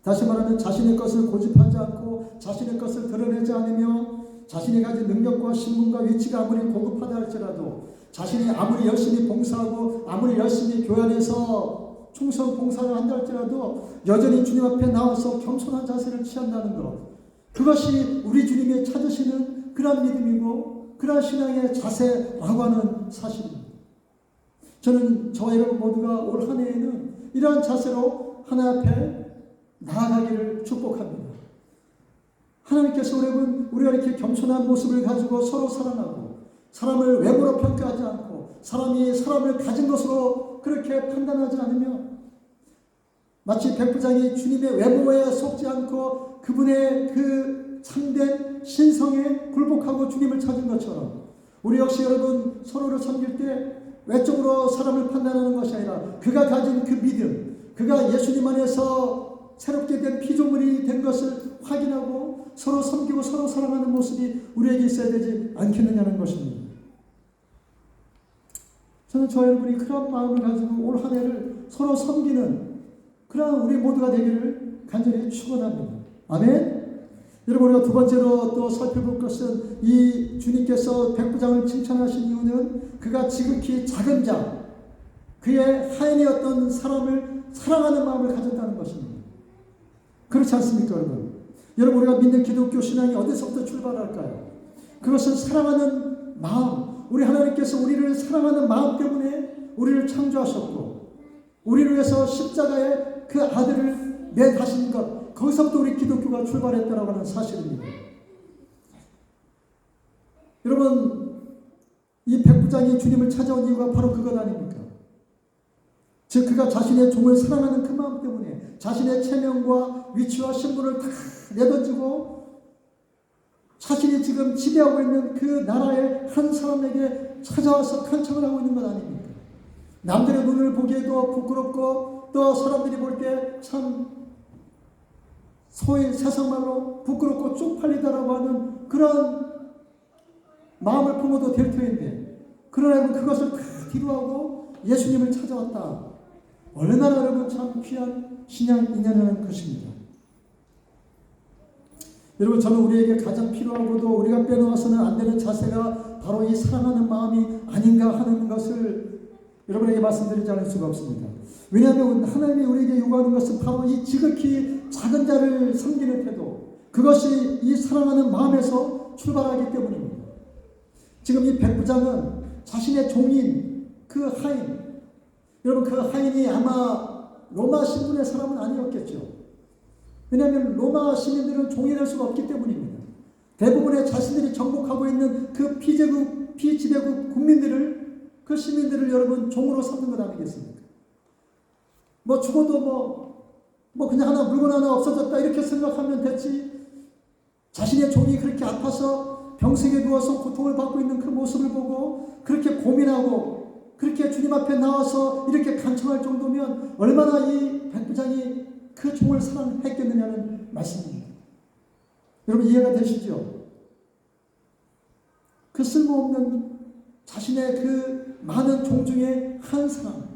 다시 말하면 자신의 것을 고집하지 않고 자신의 것을 드러내지 않으며 자신이 가진 능력과 신분과 위치가 아무리 고급하다 할지라도 자신이 아무리 열심히 봉사하고 아무리 열심히 교회 안에서 충성 봉사를 한다 할지라도 여전히 주님 앞에 나와서 겸손한 자세를 취한다는 것, 그것이 우리 주님이 찾으시는 그런 믿음이고 그런 신앙의 자세라고 하는 사실입니다. 저는 저와 여러분 모두가 올 한 해에는 이러한 자세로 하나님 앞에 나아가기를 축복합니다. 하나님께서 여러분, 우리가 이렇게 겸손한 모습을 가지고 서로 사랑하고 사람을 외모로 평가하지 않고 사람이 사람을 가진 것으로 그렇게 판단하지 않으며 마치 백부장이 주님의 외모에 속지 않고 그분의 그 참된 신성에 굴복하고 주님을 찾은 것처럼 우리 역시 여러분 서로를 섬길 때 외적으로 사람을 판단하는 것이 아니라 그가 가진 그 믿음, 그가 예수님 안에서 새롭게 된 피조물이 된 것을 확인하고 서로 섬기고 서로 사랑하는 모습이 우리에게 있어야 되지 않겠느냐는 것입니다. 저는 저 여러분이 그런 마음을 가지고 올 한 해를 서로 섬기는 그런 우리 모두가 되기를 간절히 축원합니다. 아멘. 여러분, 우리가 두 번째로 또 살펴볼 것은 이 주님께서 백부장을 칭찬하신 이유는 그가 지극히 작은 자, 그의 하인이었던 사람을 사랑하는 마음을 가졌다는 것입니다. 그렇지 않습니까, 여러분? 여러분, 우리가 믿는 기독교 신앙이 어디서부터 출발할까요? 그것은 사랑하는 마음, 우리 하나님께서 우리를 사랑하는 마음 때문에 우리를 창조하셨고 우리를 위해서 십자가에 그 아들을 내다신 것, 거기서부터 우리 기독교가 출발했다라고 하는 사실입니다. 여러분, 이 백부장이 주님을 찾아온 이유가 바로 그것 아닙니까? 즉 그가 자신의 종을 사랑하는 그 마음 때문에 자신의 체면과 위치와 신분을 다 내던지고 자신이 지금 지배하고 있는 그 나라의 한 사람에게 찾아와서 간청을 하고 있는 것 아닙니까? 남들의 눈을 보기에도 부끄럽고 또 사람들이 볼 때 참 소위 세상말로 부끄럽고 쪽팔리다라고 하는 그런 마음을 품어도 될 터인데 그러나 그것을 다 뒤로하고 예수님을 찾아왔다. 얼마나 여러분 참 귀한 신앙이냐는 것입니다. 여러분, 저는 우리에게 가장 필요하고도 우리가 빼놓아서는 안 되는 자세가 바로 이 사랑하는 마음이 아닌가 하는 것을 여러분에게 말씀드리지 않을 수가 없습니다. 왜냐하면 하나님이 우리에게 요구하는 것은 바로 이 지극히 작은 자를 섬기는 태도, 그것이 이 사랑하는 마음에서 출발하기 때문입니다. 지금 이 백부장은 자신의 종인 그 하인, 여러분 그 하인이 아마 로마 신분의 사람은 아니었겠죠. 왜냐하면 로마 시민들은 종이 될 수가 없기 때문입니다. 대부분의 자신들이 정복하고 있는 그 피지배국 국민들을, 그 시민들을 여러분 종으로 삼는 것 아니겠습니까? 뭐 죽어도 뭐 그냥 하나 물건 하나 없어졌다 이렇게 생각하면 됐지, 자신의 종이 그렇게 아파서 병석에 누워서 고통을 받고 있는 그 모습을 보고 그렇게 고민하고 그렇게 주님 앞에 나와서 이렇게 간청할 정도면 얼마나 이 백부장이 그 종을 사랑했겠느냐는 말씀입니다. 여러분 이해가 되시죠? 그 쓸모없는 자신의 그 많은 종 중에 한 사람,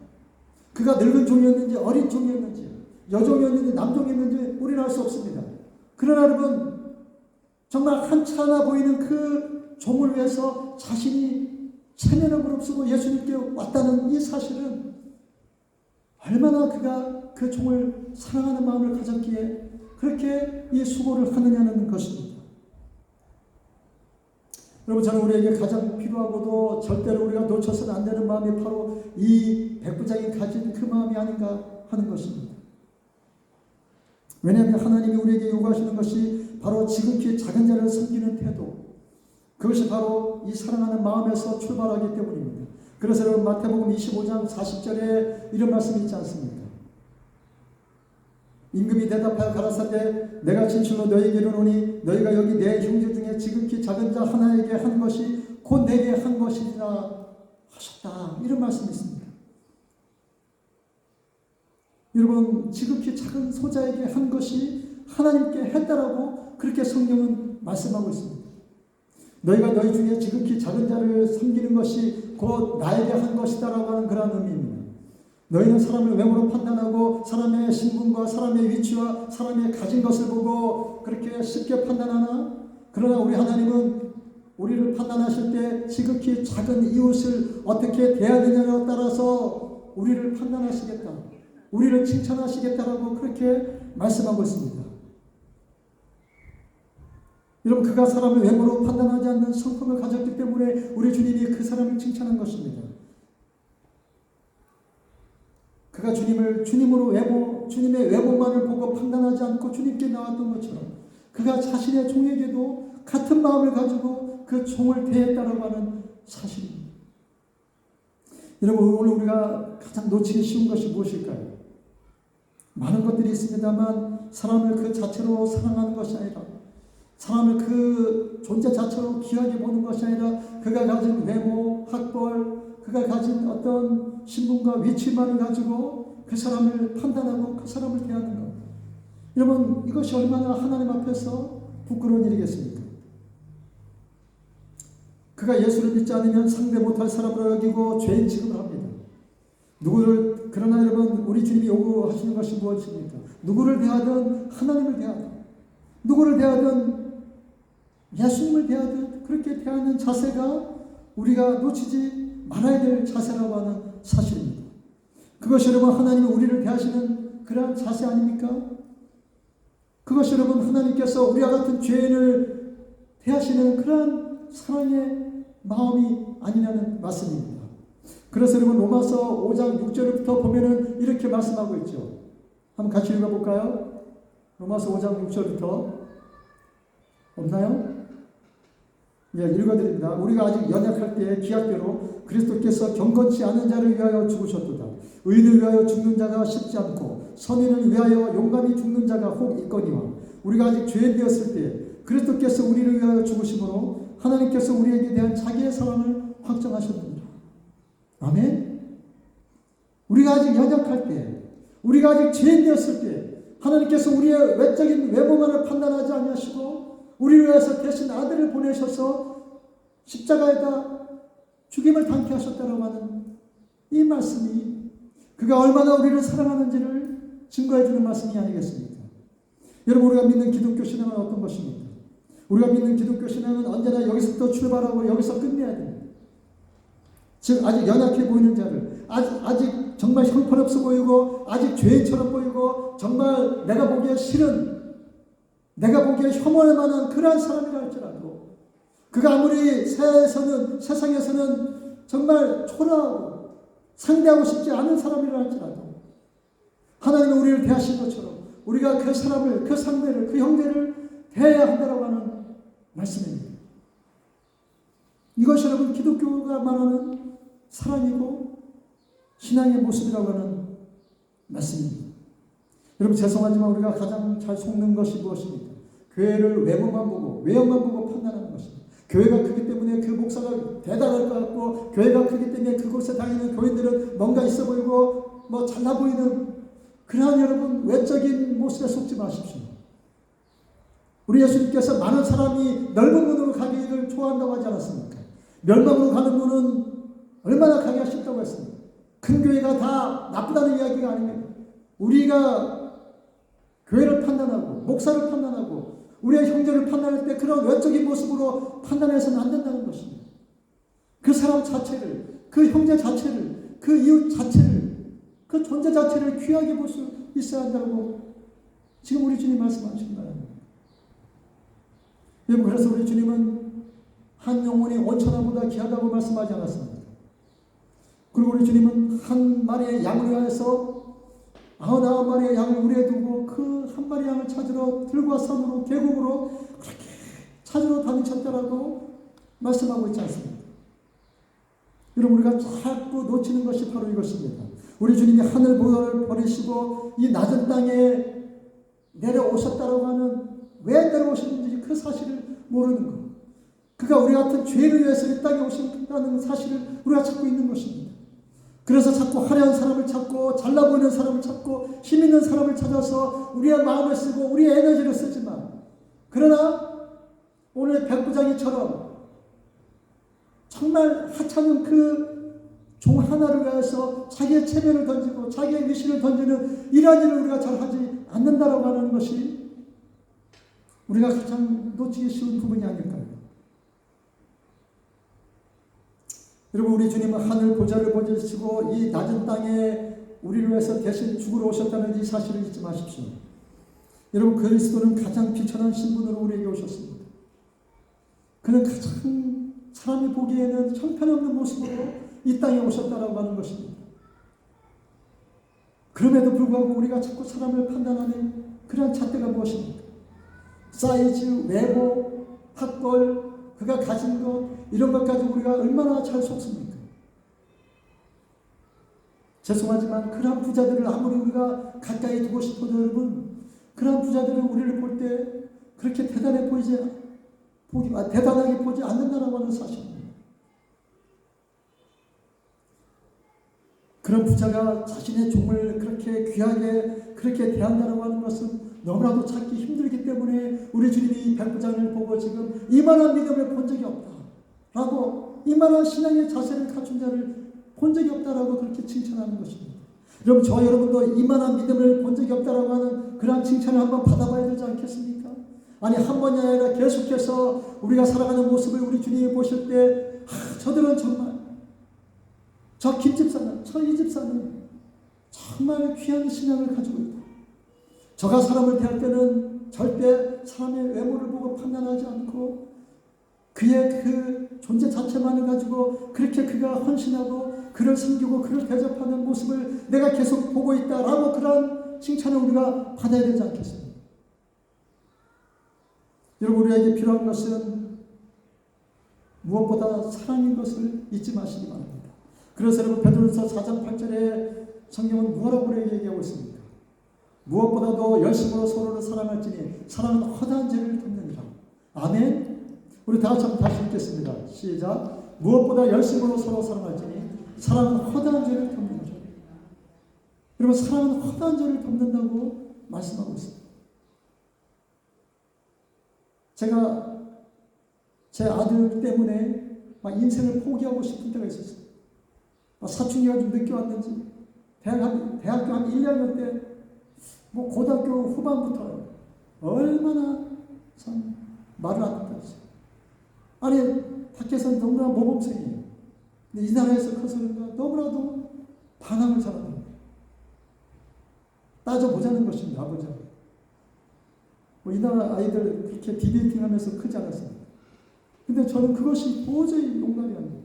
그가 늙은 종이었는지 어린 종이었는지 여종이었는지 남종이었는지 우리는 알 수 없습니다. 그러나 여러분, 정말 한찮아 보이는 그 종을 위해서 자신이 체면을 무릅쓰고 예수님께 왔다는 이 사실은 얼마나 그가 그 종을 사랑하는 마음을 가졌기에 그렇게 이 수고를 하느냐는 것입니다. 여러분, 저는 우리에게 가장 필요하고도 절대로 우리가 놓쳐서는 안 되는 마음이 바로 이 백부장이 가진 그 마음이 아닌가 하는 것입니다. 왜냐하면 하나님이 우리에게 요구하시는 것이 바로 지극히 작은 자를 섬기는 태도, 그것이 바로 이 사랑하는 마음에서 출발하기 때문입니다. 그래서 여러분, 마태복음 25장 40절에 이런 말씀이 있지 않습니까? 임금이 대답하여 가라사대 내가 진실로 너희에게 이르노니 너희가 여기 내 형제 중에 지극히 작은 자 하나에게 한 것이 곧 내게 한 것이라 하셨다. 이런 말씀이 있습니다. 여러분, 지극히 작은 소자에게 한 것이 하나님께 했다라고 그렇게 성경은 말씀하고 있습니다. 너희가 너희 중에 지극히 작은 자를 섬기는 것이 곧 나에게 한 것이다라고 하는 그런 의미입니다. 너희는 사람을 외모로 판단하고 사람의 신분과 사람의 위치와 사람의 가진 것을 보고 그렇게 쉽게 판단하나? 그러나 우리 하나님은 우리를 판단하실 때 지극히 작은 이웃을 어떻게 대해야 되냐에 따라서 우리를 판단하시겠다, 우리를 칭찬하시겠다라고 그렇게 말씀하고 있습니다. 여러분, 그가 사람을 외모로 판단하지 않는 성품을 가졌기 때문에 우리 주님이 그 사람을 칭찬한 것입니다. 그가 주님을 주님의 외모만을 보고 판단하지 않고 주님께 나왔던 것처럼 그가 자신의 종에게도 같은 마음을 가지고 그 종을 대했다라고 하는 사실입니다. 여러분, 오늘 우리가 가장 놓치기 쉬운 것이 무엇일까요? 많은 것들이 있습니다만 사람을 그 자체로 사랑하는 것이 아니라, 사람을 그 존재 자체로 귀하게 보는 것이 아니라 그가 가진 외모, 학벌, 그가 가진 어떤 신분과 위치만을 가지고 그 사람을 판단하고 그 사람을 대하는 것. 여러분, 이것이 얼마나 하나님 앞에서 부끄러운 일이겠습니까? 그가 예수를 믿지 않으면 상대 못할 사람으로 여기고 죄인 취급을 합니다. 그러나 여러분, 우리 주님이 요구하시는 것이 무엇입니까? 누구를 대하든 하나님을 대하든, 누구를 대하든 예수님을 대하든 그렇게 대하는 자세가 우리가 놓치지 말아야 될 자세라고 하는 사실입니다. 그것이 여러분, 하나님이 우리를 대하시는 그러한 자세 아닙니까? 그것이 여러분, 하나님께서 우리와 같은 죄인을 대하시는 그러한 사랑의 마음이 아니냐는 말씀입니다. 그래서 여러분, 로마서 5장 6절부터 보면은 이렇게 말씀하고 있죠. 한번 같이 읽어볼까요? 로마서 5장 6절부터. 없나요? 예, 읽어드립니다. 우리가 아직 연약할 때에 기약대로 그리스도께서 경건치 않은 자를 위하여 죽으셨도다. 의인을 위하여 죽는 자가 쉽지 않고 선인을 위하여 용감히 죽는 자가 혹 있거니와 우리가 아직 죄인 되었을 때 그리스도께서 우리를 위하여 죽으심으로 하나님께서 우리에게 대한 자기의 사랑을 확정하셨느니라. 아멘. 우리가 아직 연약할 때, 우리가 아직 죄인 되었을 때 하나님께서 우리의 외적인 외모만을 판단하지 아니하시고 우리를 위해서 대신 아들을 보내셔서 십자가에다 죽임을 당케 하셨다고 하는 이 말씀이 그가 얼마나 우리를 사랑하는지를 증거해 주는 말씀이 아니겠습니까? 여러분, 우리가 믿는 기독교 신앙은 어떤 것입니까? 우리가 믿는 기독교 신앙은 언제나 여기서부터 출발하고 여기서 끝내야 됩니다. 즉, 아직 연약해 보이는 자를, 아직 정말 형편없어 보이고 아직 죄인처럼 보이고 정말 내가 보기에 싫은, 내가 보기에 혐오할 만한 그러한 사람이라 할지라도 그가 아무리 세상에서는 정말 초라하고 상대하고 싶지 않은 사람이라 할지라도 하나님은 우리를 대하신 것처럼 우리가 그 사람을, 그 상대를, 그 형제를 대해야 한다고 하는 말씀입니다. 이것이 여러분, 기독교가 말하는 사랑이고 신앙의 모습이라고 하는 말씀입니다. 여러분, 죄송하지만 우리가 가장 잘 속는 것이 무엇입니까? 교회를 외모만 보고 외형만 보고 판단하는 것입니다. 교회가 크기 때문에 그 목사가 대단할 것 같고, 교회가 크기 때문에 그곳에 다니는 교인들은 뭔가 있어 보이고 뭐 잘나 보이는 그러한 여러분 외적인 모습에 속지 마십시오. 우리 예수님께서 많은 사람이 넓은 문으로 가기를 좋아한다고 하지 않았습니까? 멸망으로 가는 문은 얼마나 강하게 쉽다고 했습니다. 큰 교회가 다 나쁘다는 이야기가 아닙니다. 우리가 교회를 판단하고 목사를 판단하고 우리의 형제를 판단할 때 그런 외적인 모습으로 판단해서는 안 된다는 것입니다. 그 사람 자체를, 그 형제 자체를, 그 이웃 자체를, 그 존재 자체를 귀하게 볼 수 있어야 한다고 지금 우리 주님 말씀하신 거예요. 여러분, 그래서 우리 주님은 한 영혼이 5천원보다 귀하다고 말씀하지 않았습니다. 그리고 우리 주님은 한 마리의 양을 위하여서 99마리의 양을 우리에 두고 그 한 마리 양을 찾으러 들과 산으로 계곡으로 그렇게 찾으러 다니셨다라고 말씀하고 있지 않습니까? 여러분, 우리가 자꾸 놓치는 것이 바로 이것입니다. 우리 주님이 하늘 보혈을 버리시고 이 낮은 땅에 내려오셨다라고 하는, 왜 내려오셨는지 그 사실을 모르는 것. 그가 우리 같은 죄를 위해서 이 땅에 오셨다는 사실을 우리가 찾고 있는 것입니다. 그래서 자꾸 화려한 사람을 찾고 잘나 보이는 사람을 찾고 힘 있는 사람을 찾아서 우리의 마음을 쓰고 우리의 에너지를 쓰지만, 그러나 오늘 백부장이처럼 정말 하찮은 그 종 하나를 위해서 자기의 체면을 던지고 자기의 위신을 던지는 이러한 일을 우리가 잘 하지 않는다라고 하는 것이 우리가 가장 놓치기 쉬운 부분이 아닐까요? 여러분, 우리 주님은 하늘 보좌를 보시고 이 낮은 땅에 우리를 위해서 대신 죽으러 오셨다는 이 사실을 잊지 마십시오. 여러분, 그리스도는 가장 비천한 신분으로 우리에게 오셨습니다. 그는 가장 사람이 보기에는 형편없는 모습으로 이 땅에 오셨다라고 하는 것입니다. 그럼에도 불구하고 우리가 자꾸 사람을 판단하는 그러한 잣대가 무엇입니까? 사이즈, 외모, 학벌, 그가 가진 것, 이런 것까지 우리가 얼마나 잘 속습니까? 죄송하지만 그러한 부자들을 아무리 우리가 가까이 두고 싶어도 여러분, 그러한 부자들은 우리를 볼 때 그렇게 대단하게 보지 않는다라고 하는 사실입니다. 그런 부자가 자신의 종을 그렇게 귀하게 그렇게 대한다라고 하는 것은 너무나도 찾기 힘들기 때문에 우리 주님이 백부장을 보고 지금 이만한 믿음을 본 적이 없다라고, 이만한 신앙의 자세를 갖춘 자를 본 적이 없다라고 그렇게 칭찬하는 것입니다. 여러분, 저와 여러분도 이만한 믿음을 본 적이 없다라고 하는 그러한 칭찬을 한번 받아봐야 되지 않겠습니까? 아니, 한 번이 아니라 계속해서 우리가 살아가는 모습을 우리 주님이 보실 때, 저들은 정말, 저 김집사는, 저 이집사는 정말 귀한 신앙을 가지고 있다. 저가 사람을 대할 때는 절대 사람의 외모를 보고 판단하지 않고 그의 그 존재 자체만을 가지고 그렇게 그가 헌신하고 그를 섬기고 그를 대접하는 모습을 내가 계속 보고 있다라고, 그런 칭찬을 우리가 받아야 되지 않겠습니까? 여러분, 우리에게 필요한 것은 무엇보다 사랑인 것을 잊지 마시기 바랍니다. 그래서 여러분, 베드로전서 4장 8절에 성경은 뭐라고 우리에게 얘기하고 있습니까? 무엇보다도 열심으로 서로를 사랑할지니 사랑은 허다한 죄를 덮느니라. 아멘. 우리 다 같이 한번 다시 읽겠습니다. 시작. 무엇보다 열심으로 서로 사랑할지니 사랑은 허다한 죄를 덮느니라. 여러분, 사랑은 허다한 죄를 덮는다고 말씀하고 있습니다. 제가 제 아들 때문에 막 인생을 포기하고 싶은 때가 있었어요. 사춘기가 좀 늦게 왔는지 대학교 한 1학년 때, 뭐 고등학교 후반부터 얼마나 참 말을 안 듣었어요. 아니, 밖에서는 너무나 모범생이에요. 근데 이 나라에서 커서 그런가 너무나도 반항을 잘하는 거예요. 따져보자는 것입니다. 아버지하고. 뭐 이 나라 아이들 그렇게 디베이팅 하면서 크지 않았습니다. 근데 저는 그것이 도저히 용납이 안 돼요.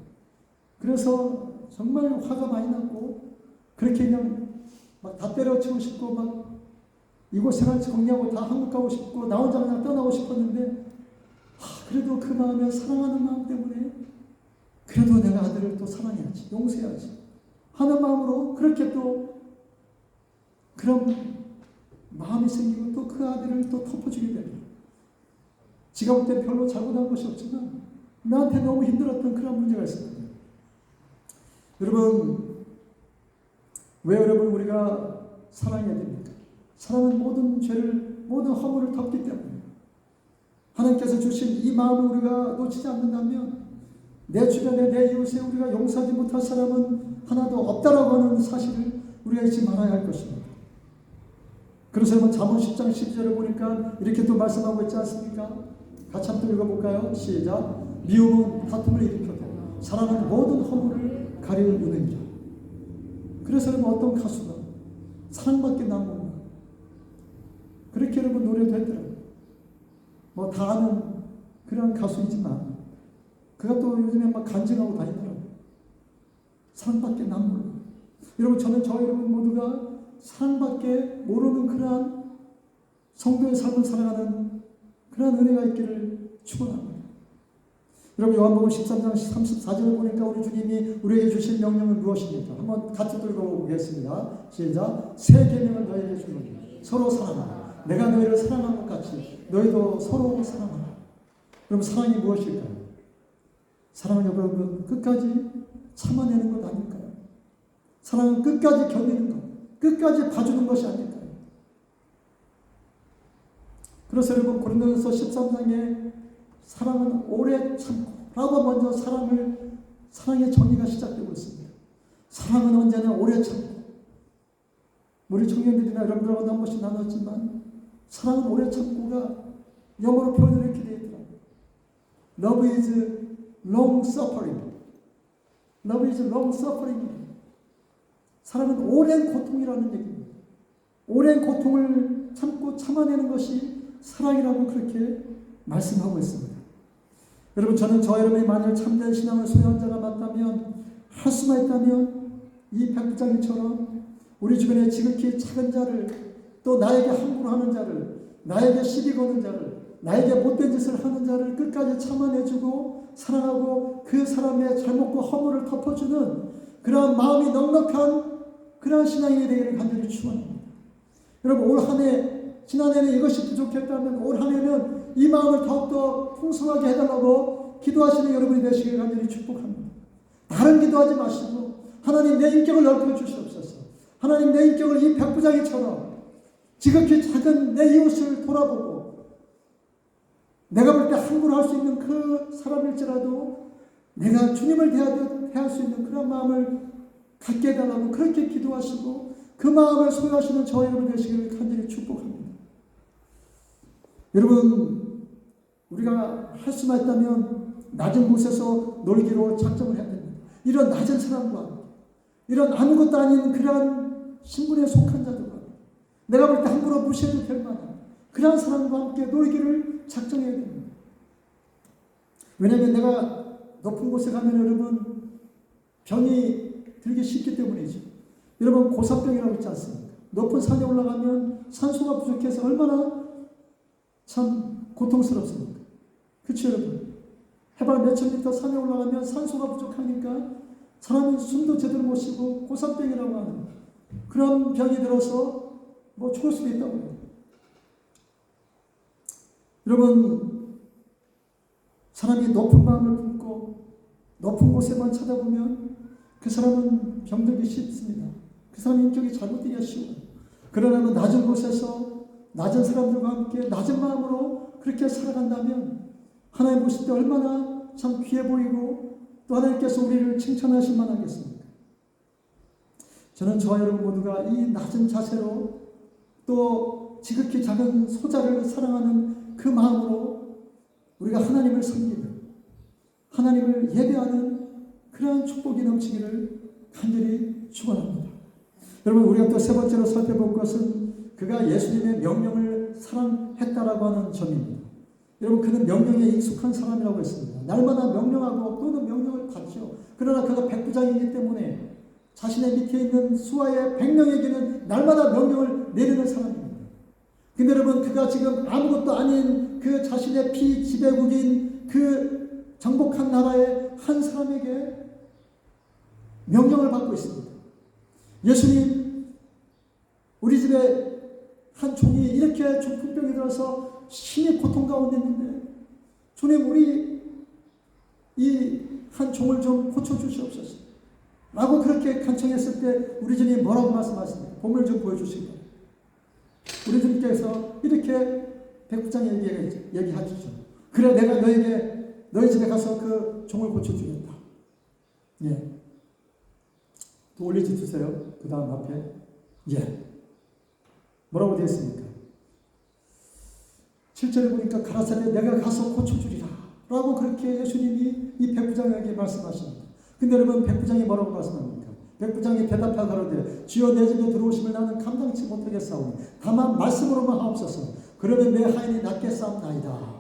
그래서 정말 화가 많이 났고, 그렇게 그냥 막 다 때려치고 싶고, 막 이곳 생활 정리하고 다 한국 가고 싶고, 나 혼자 그냥 떠나고 싶었는데, 그래도 그 마음에, 사랑하는 마음 때문에 그래도 내가 아들을 또 사랑해야지, 용서해야지 하는 마음으로 그렇게 또 그런 마음이 생기고 또 그 아들을 또 덮어주게 됩니다. 지가 볼 때 별로 잘못한 것이 없지만 나한테 너무 힘들었던 그런 문제가 있습니다. 여러분, 왜 여러분 우리가 사랑해야 됩니까? 사랑은 모든 죄를, 모든 허물을 덮기 때문에 하나님께서 주신 이 마음을 우리가 놓치지 않는다면 내 주변에 내 이웃에 우리가 용서하지 못할 사람은 하나도 없다라고 하는 사실을 우리가 잊지 말아야 할 것입니다. 그래서 여러분 잠언 10장 12절을 보니까 이렇게 또 말씀하고 있지 않습니까? 같이 한번 읽어볼까요? 시작. 미움은 다툼을 일으켜도 사랑은 모든 허물을 가리우는 자. 그래서 여러분 어떤 가수가 사랑밖에 난 건가? 그렇게 여러분 노래도 했더라고요. 뭐 다 아는 그런 가수이지만 그가 또 요즘에 막 간증하고 다니더라고요. 사랑밖에 난 몰라. 여러분 저는 저 여러분 모두가 사랑밖에 모르는 그러한 성도의 삶을 살아가는 그러한 은혜가 있기를 축원합니다. 여러분 요한복음 13장 34절을 보니까 우리 주님이 우리에게 주신 명령은 무엇입니까? 한번 같이 들어보겠습니다. 시작. 새 계명을 너희에게 주노니 서로 사랑하라. 내가 너희를 사랑한 것 같이 너희도 서로 사랑하라. 여러분 사랑이 무엇일까요? 사랑은 여러분 끝까지 참아내는 것 아닐까요? 사랑은 끝까지 견디는 것, 끝까지 봐주는 것이 아닐까요? 그래서 여러분 고린도전서 13장에 사랑은 오래 참고 라고 먼저 사랑의 정의가 시작되고 있습니다. 사랑은 언제나 오래 참고 우리 청년들이나 여러분들하고도 한 번씩 나눴지만 사랑은 오래 참고가 영어로 표현을 이렇게 되어 있더라고요. Love is long suffering. Love is long suffering. 사랑은 오랜 고통이라는 얘기입니다. 오랜 고통을 참고 참아내는 것이 사랑이라고 그렇게 말씀하고 있습니다. 여러분 저는 저 여러분이 만일 참된 신앙을 소유한 자가 맞다면 할 수만 있다면 이 백부장이처럼 우리 주변에 지극히 작은 자를 또 나에게 함부로 하는 자를 나에게 시비 거는 자를 나에게 못된 짓을 하는 자를 끝까지 참아내주고 사랑하고 그 사람의 잘못과 허물을 덮어주는 그러한 마음이 넉넉한 그러한 신앙이 되기를 간절히 축원합니다. 여러분 올 한 해 지난해는 이것이 부족했다면 올 한 해는 이 마음을 더욱더 풍성하게 해달라고 기도하시는 여러분이 되시길 간절히 축복합니다. 다른 기도하지 마시고 하나님 내 인격을 넓혀주시옵소서. 하나님 내 인격을 이 백부장이처럼 지극히 작은 내 이웃을 돌아보고 내가 볼 때 함부로 할 수 있는 그 사람일지라도 내가 주님을 대할 수 있는 그런 마음을 갖게 해달라고 그렇게 기도하시고 그 마음을 소유하시는 저 여러분 되시기를 간절히 축복합니다. 여러분 우리가 할 수만 있다면 낮은 곳에서 놀기로 작정을 해야 됩니다. 이런 낮은 사람과 이런 아무것도 아닌 그러한 신분에 속한 자들과 내가 볼 때 함부로 무시해도 될 만한 그러한 사람과 함께 놀기를 작정해야 됩니다. 왜냐하면 내가 높은 곳에 가면 여러분 병이 들기 쉽기 때문이죠. 여러분 고산병이라고 있지 않습니까? 높은 산에 올라가면 산소가 부족해서 얼마나 참 고통스럽습니까? 그렇죠 여러분? 해발 몇천 미터 산에 올라가면 산소가 부족하니까 사람이 숨도 제대로 못 쉬고 고산병이라고 하는 그런 병이 들어서 뭐 죽을 수도 있다고 해요. 여러분 사람이 높은 마음을 품고 높은 곳에만 쳐다보면 그 사람은 병들기 쉽습니다. 그 사람 인격이 잘못되기가 쉬워요. 그러나 낮은 곳에서 낮은 사람들과 함께 낮은 마음으로 그렇게 살아간다면 하나님 보실 때 얼마나 참 귀해 보이고 또 하나님께서 우리를 칭찬하실 만하겠습니까? 저는 저와 여러분 모두가 이 낮은 자세로 또 지극히 작은 소자를 사랑하는 그 마음으로 우리가 하나님을 섬기는 하나님을 예배하는 그러한 축복이 넘치기를 간절히 축원합니다. 여러분 우리가 또 세 번째로 살펴볼 것은 그가 예수님의 명령을 사랑했다라고 하는 점입니다. 여러분 그는 명령에 익숙한 사람이라고 했습니다. 날마다 명령하고 또는 명령을 받죠. 그러나 그가 백부장이기 때문에 자신의 밑에 있는 수하의 100명에게는 날마다 명령을 내리는 사람입니다. 근데 여러분 그가 지금 아무것도 아닌 그 자신의 피지배국인 그 정복한 나라의 한 사람에게 명령을 받고 있습니다. 예수님 우리 집에 한 종이 이렇게 중풍병이 들어서 심히 고통 가운데 있는데 주님 우리 이 한 종을 좀 고쳐주시옵소서 라고 그렇게 간청했을 때 우리 주님 뭐라고 말씀하십니까? 본문을 좀 보여주시고 우리 주님께서 이렇게 백부장에게 얘기하시죠. 그래 내가 너희 집에 가서 그 종을 고쳐주겠다. 예. 또 올리지 주세요. 그 다음 앞에. 예. 뭐라고 되어 있습니까? 7절에 보니까 가라사대 내가 가서 고쳐주리라 라고 그렇게 예수님이 이 백부장에게 말씀하십니다. 근데 여러분 백부장이 뭐라고 말씀합니까? 백부장이 대답하여 가로되 주여 내 집에 들어오심을 나는 감당치 못하겠사오니 다만 말씀으로만 하옵소서. 그러면 내 하인이 낫겠사옵나이다.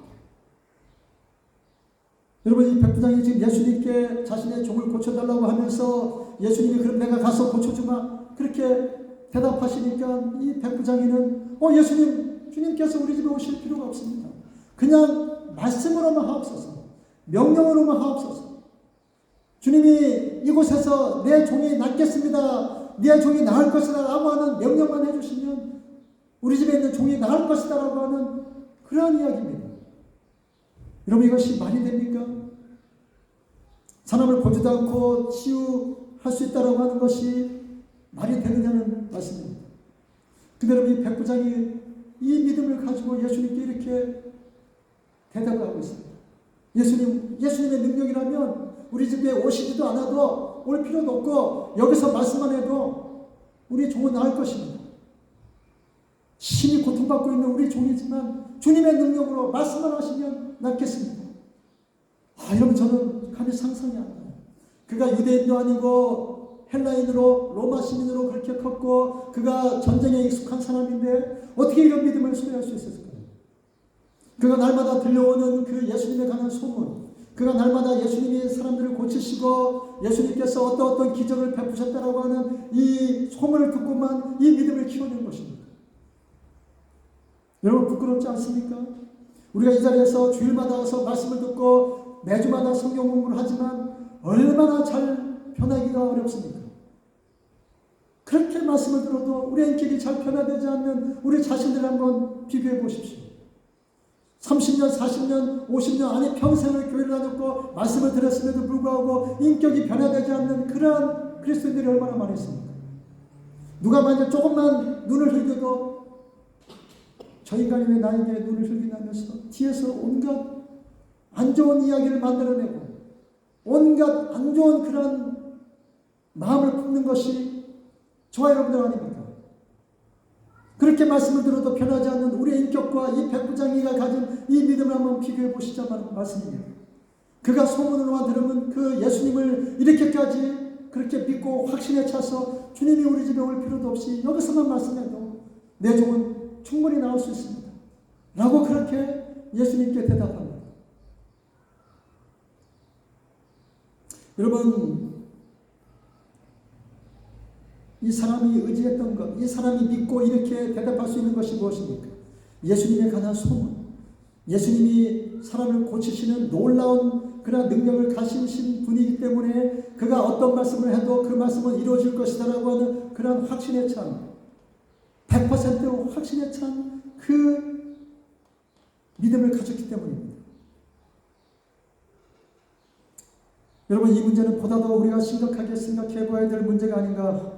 여러분 이 백부장이 지금 예수님께 자신의 종을 고쳐달라고 하면서 예수님이 그럼 내가 가서 고쳐주마 그렇게 대답하시니까 이 백부장이는 예수님 주님께서 우리 집에 오실 필요가 없습니다. 그냥 말씀으로만 하옵소서. 명령으로만 하옵소서. 주님이 이곳에서 내 종이 낫겠습니다. 내 종이 나을 것이다 라고 하는 명령만 해주시면 우리 집에 있는 종이 나을 것이다 라고 하는 그러한 이야기입니다. 여러분 이것이 말이 됩니까? 사람을 보지도 않고 치유할 수 있다고 하는 것이 말이 되느냐는 말씀입니다. 근데 여러분 이 백부장이 이 믿음을 가지고 예수님께 이렇게 대답을 하고 있습니다. 예수님의 능력이라면 우리 집에 오시지도 않아도 올 필요도 없고 여기서 말씀만 해도 우리 종은 나을 것입니다. 심히 고통받고 있는 우리 종이지만 주님의 능력으로 말씀만 하시면 낫겠습니다. 여러분 저는 감히 상상이 안 나요. 그가 유대인도 아니고 헬라인으로 로마 시민으로 그렇게 컸고 그가 전쟁에 익숙한 사람인데 어떻게 이런 믿음을 소유할 수 있었을까요? 그가 날마다 들려오는 그 예수님에 관한 소문, 그가 날마다 예수님이 사람들을 고치시고 예수님께서 어떤 기적을 베푸셨다라고 하는 이 소문을 듣고만 이 믿음을 키워낸 것입니다. 여러분 부끄럽지 않습니까? 우리가 이 자리에서 주일마다 와서 말씀을 듣고 매주마다 성경 공부를 하지만 얼마나 잘 변하기가 어렵습니까? 그렇게 말씀을 들어도 우리의 인격이 잘 변화되지 않는 우리 자신들 한번 비교해 보십시오. 30년, 40년, 50년 아니 평생을 교회를 다녔고 말씀을 들었음에도 불구하고 인격이 변화되지 않는 그러한 그리스도인들이 얼마나 많이 있습니까? 누가 만약 조금만 눈을 흘겨도 저 인간이 왜 나에게 눈을 흘기냐면서 뒤에서 온갖 안 좋은 이야기를 만들어내고 온갖 안 좋은 그런 마음을 품는 것이 저와 여러분들 아닙니까? 그렇게 말씀을 들어도 변하지 않는 우리의 인격과 이 백부장이가 가진 이 믿음을 한번 비교해 보시자는 말씀입니다. 그가 소문으로만 들으면 그 예수님을 이렇게까지 그렇게 믿고 확신에 차서 주님이 우리 집에 올 필요도 없이 여기서만 말씀해도 내 종은 충분히 나올 수 있습니다. 라고 그렇게 예수님께 대답합니다. 여러분 이 사람이 의지했던 것, 이 사람이 믿고 이렇게 대답할 수 있는 것이 무엇입니까? 예수님에 관한 소문, 예수님이 사람을 고치시는 놀라운 그런 능력을 가지신 분이기 때문에 그가 어떤 말씀을 해도 그 말씀은 이루어질 것이다 라고 하는 그런 확신에 찬 100% 확신에 찬 그 믿음을 가졌기 때문입니다. 여러분 이 문제는 보다 더 우리가 심각하게 생각해 봐야 될 문제가 아닌가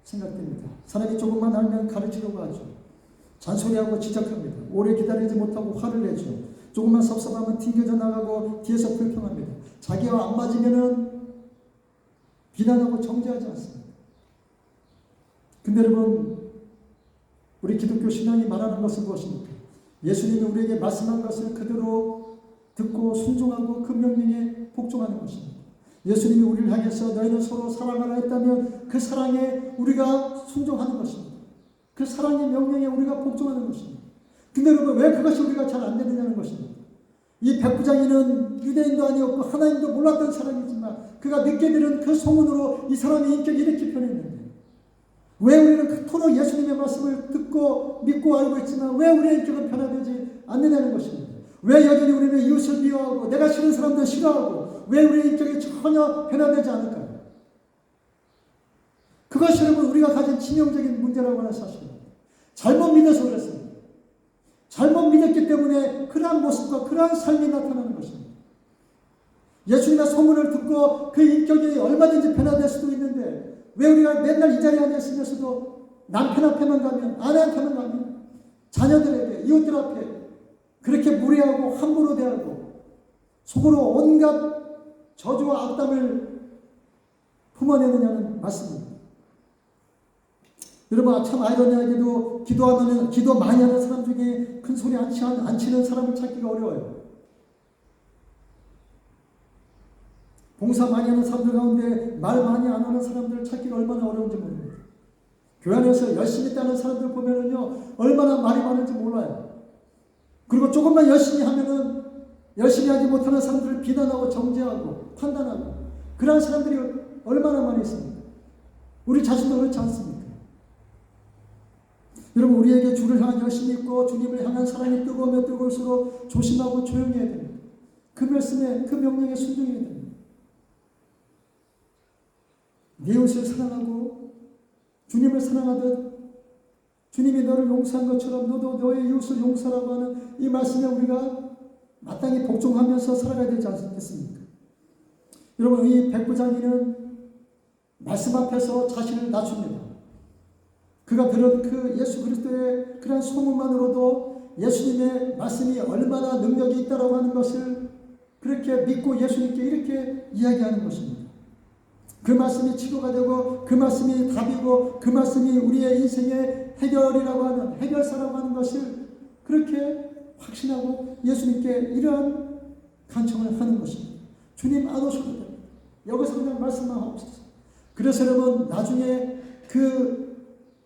생각됩니다. 사람이 조금만 알면 가르치려고 하죠. 잔소리하고 지적합니다. 오래 기다리지 못하고 화를 내죠. 조금만 섭섭하면 튕겨져 나가고 뒤에서 불평합니다. 자기와 안 맞으면은 비난하고 정죄하지 않습니다. 근데 여러분 우리 기독교 신앙이 말하는 것은 무엇입니까? 예수님이 우리에게 말씀한 것을 그대로 듣고 순종하고 그 명령에 복종하는 것입니다. 예수님이 우리를 향해서 너희는 서로 사랑하라 했다면 그 사랑에 우리가 순종하는 것입니다. 그 사랑의 명령에 우리가 복종하는 것입니다. 근데 여러분 왜 그것이 우리가 잘 안 되느냐는 것입니다. 이 백부장이는 유대인도 아니었고 하나님도 몰랐던 사람이지만 그가 늦게 들은 그 소문으로 이 사람의 인격이 이렇게 변했는데 왜 우리는 그토록 예수님의 말씀을 듣고 믿고 알고 있지만 왜 우리의 인격은 변화되지 않느냐는 것입니다. 왜 여전히 우리는 이웃을 미워하고 내가 싫은 사람들 싫어하고 왜 우리의 인격이 전혀 변화되지 않을까요? 그것이 여러분 우리가 가진 치명적인 문제라고 하는 사실입니다. 잘못 믿어서 그렇습니다. 잘못 믿었기 때문에 그러한 모습과 그러한 삶이 나타나는 것입니다. 예수님의 소문을 듣고 그 인격이 얼마든지 변화될 수도 있는데 왜 우리가 맨날 이 자리에 앉아있으면서도 남편 앞에만 가면 아내한테만 가면 자녀들에게 이웃들 앞에 그렇게 무례하고 함부로 대하고 속으로 온갖 저주와 악담을 품어내느냐는 말씀입니다. 여러분, 참 아이러니하게도 기도 많이 하는 사람 중에 큰 소리 안 치는 사람을 찾기가 어려워요. 봉사 많이 하는 사람들 가운데 말 많이 안 하는 사람들을 찾기가 얼마나 어려운지 모릅니다. 교회 안에서 열심히 있다는 사람들 보면은요, 얼마나 말이 많은지 몰라요. 그리고 조금만 열심히 하면은 열심히 하지 못하는 사람들을 비난하고 정죄하고 판단하고 그러한 사람들이 얼마나 많이 있습니까? 우리 자신도 그렇지 않습니까? 여러분, 우리에게 주를 향한 열심이 있고 주님을 향한 사랑이 뜨거우면 뜨거울수록 조심하고 조용히 해야 됩니다. 그 말씀에, 그 명령에 순종해야 됩니다. 네 이웃을 사랑하고 주님을 사랑하듯 주님이 너를 용서한 것처럼 너도 너의 이웃을 용서하라고 하는 이 말씀에 우리가 마땅히 복종하면서 살아가야 되지 않겠습니까? 여러분, 이 백부장이는 말씀 앞에서 자신을 낮춥니다. 그가 들은 그 예수 그리스도의 그런 소문만으로도 예수님의 말씀이 얼마나 능력이 있다라고 하는 것을 그렇게 믿고 예수님께 이렇게 이야기하는 것입니다. 그 말씀이 치료가 되고 그 말씀이 답이고 그 말씀이 우리의 인생의 해결이라고 하는 해결사라고 하는 것을 그렇게 확신하고 예수님께 이러한 간청을 하는 것입니다. 주님 안 오셔도 됩니다. 여기서 그냥 말씀만 하옵소서. 그래서 여러분, 나중에 그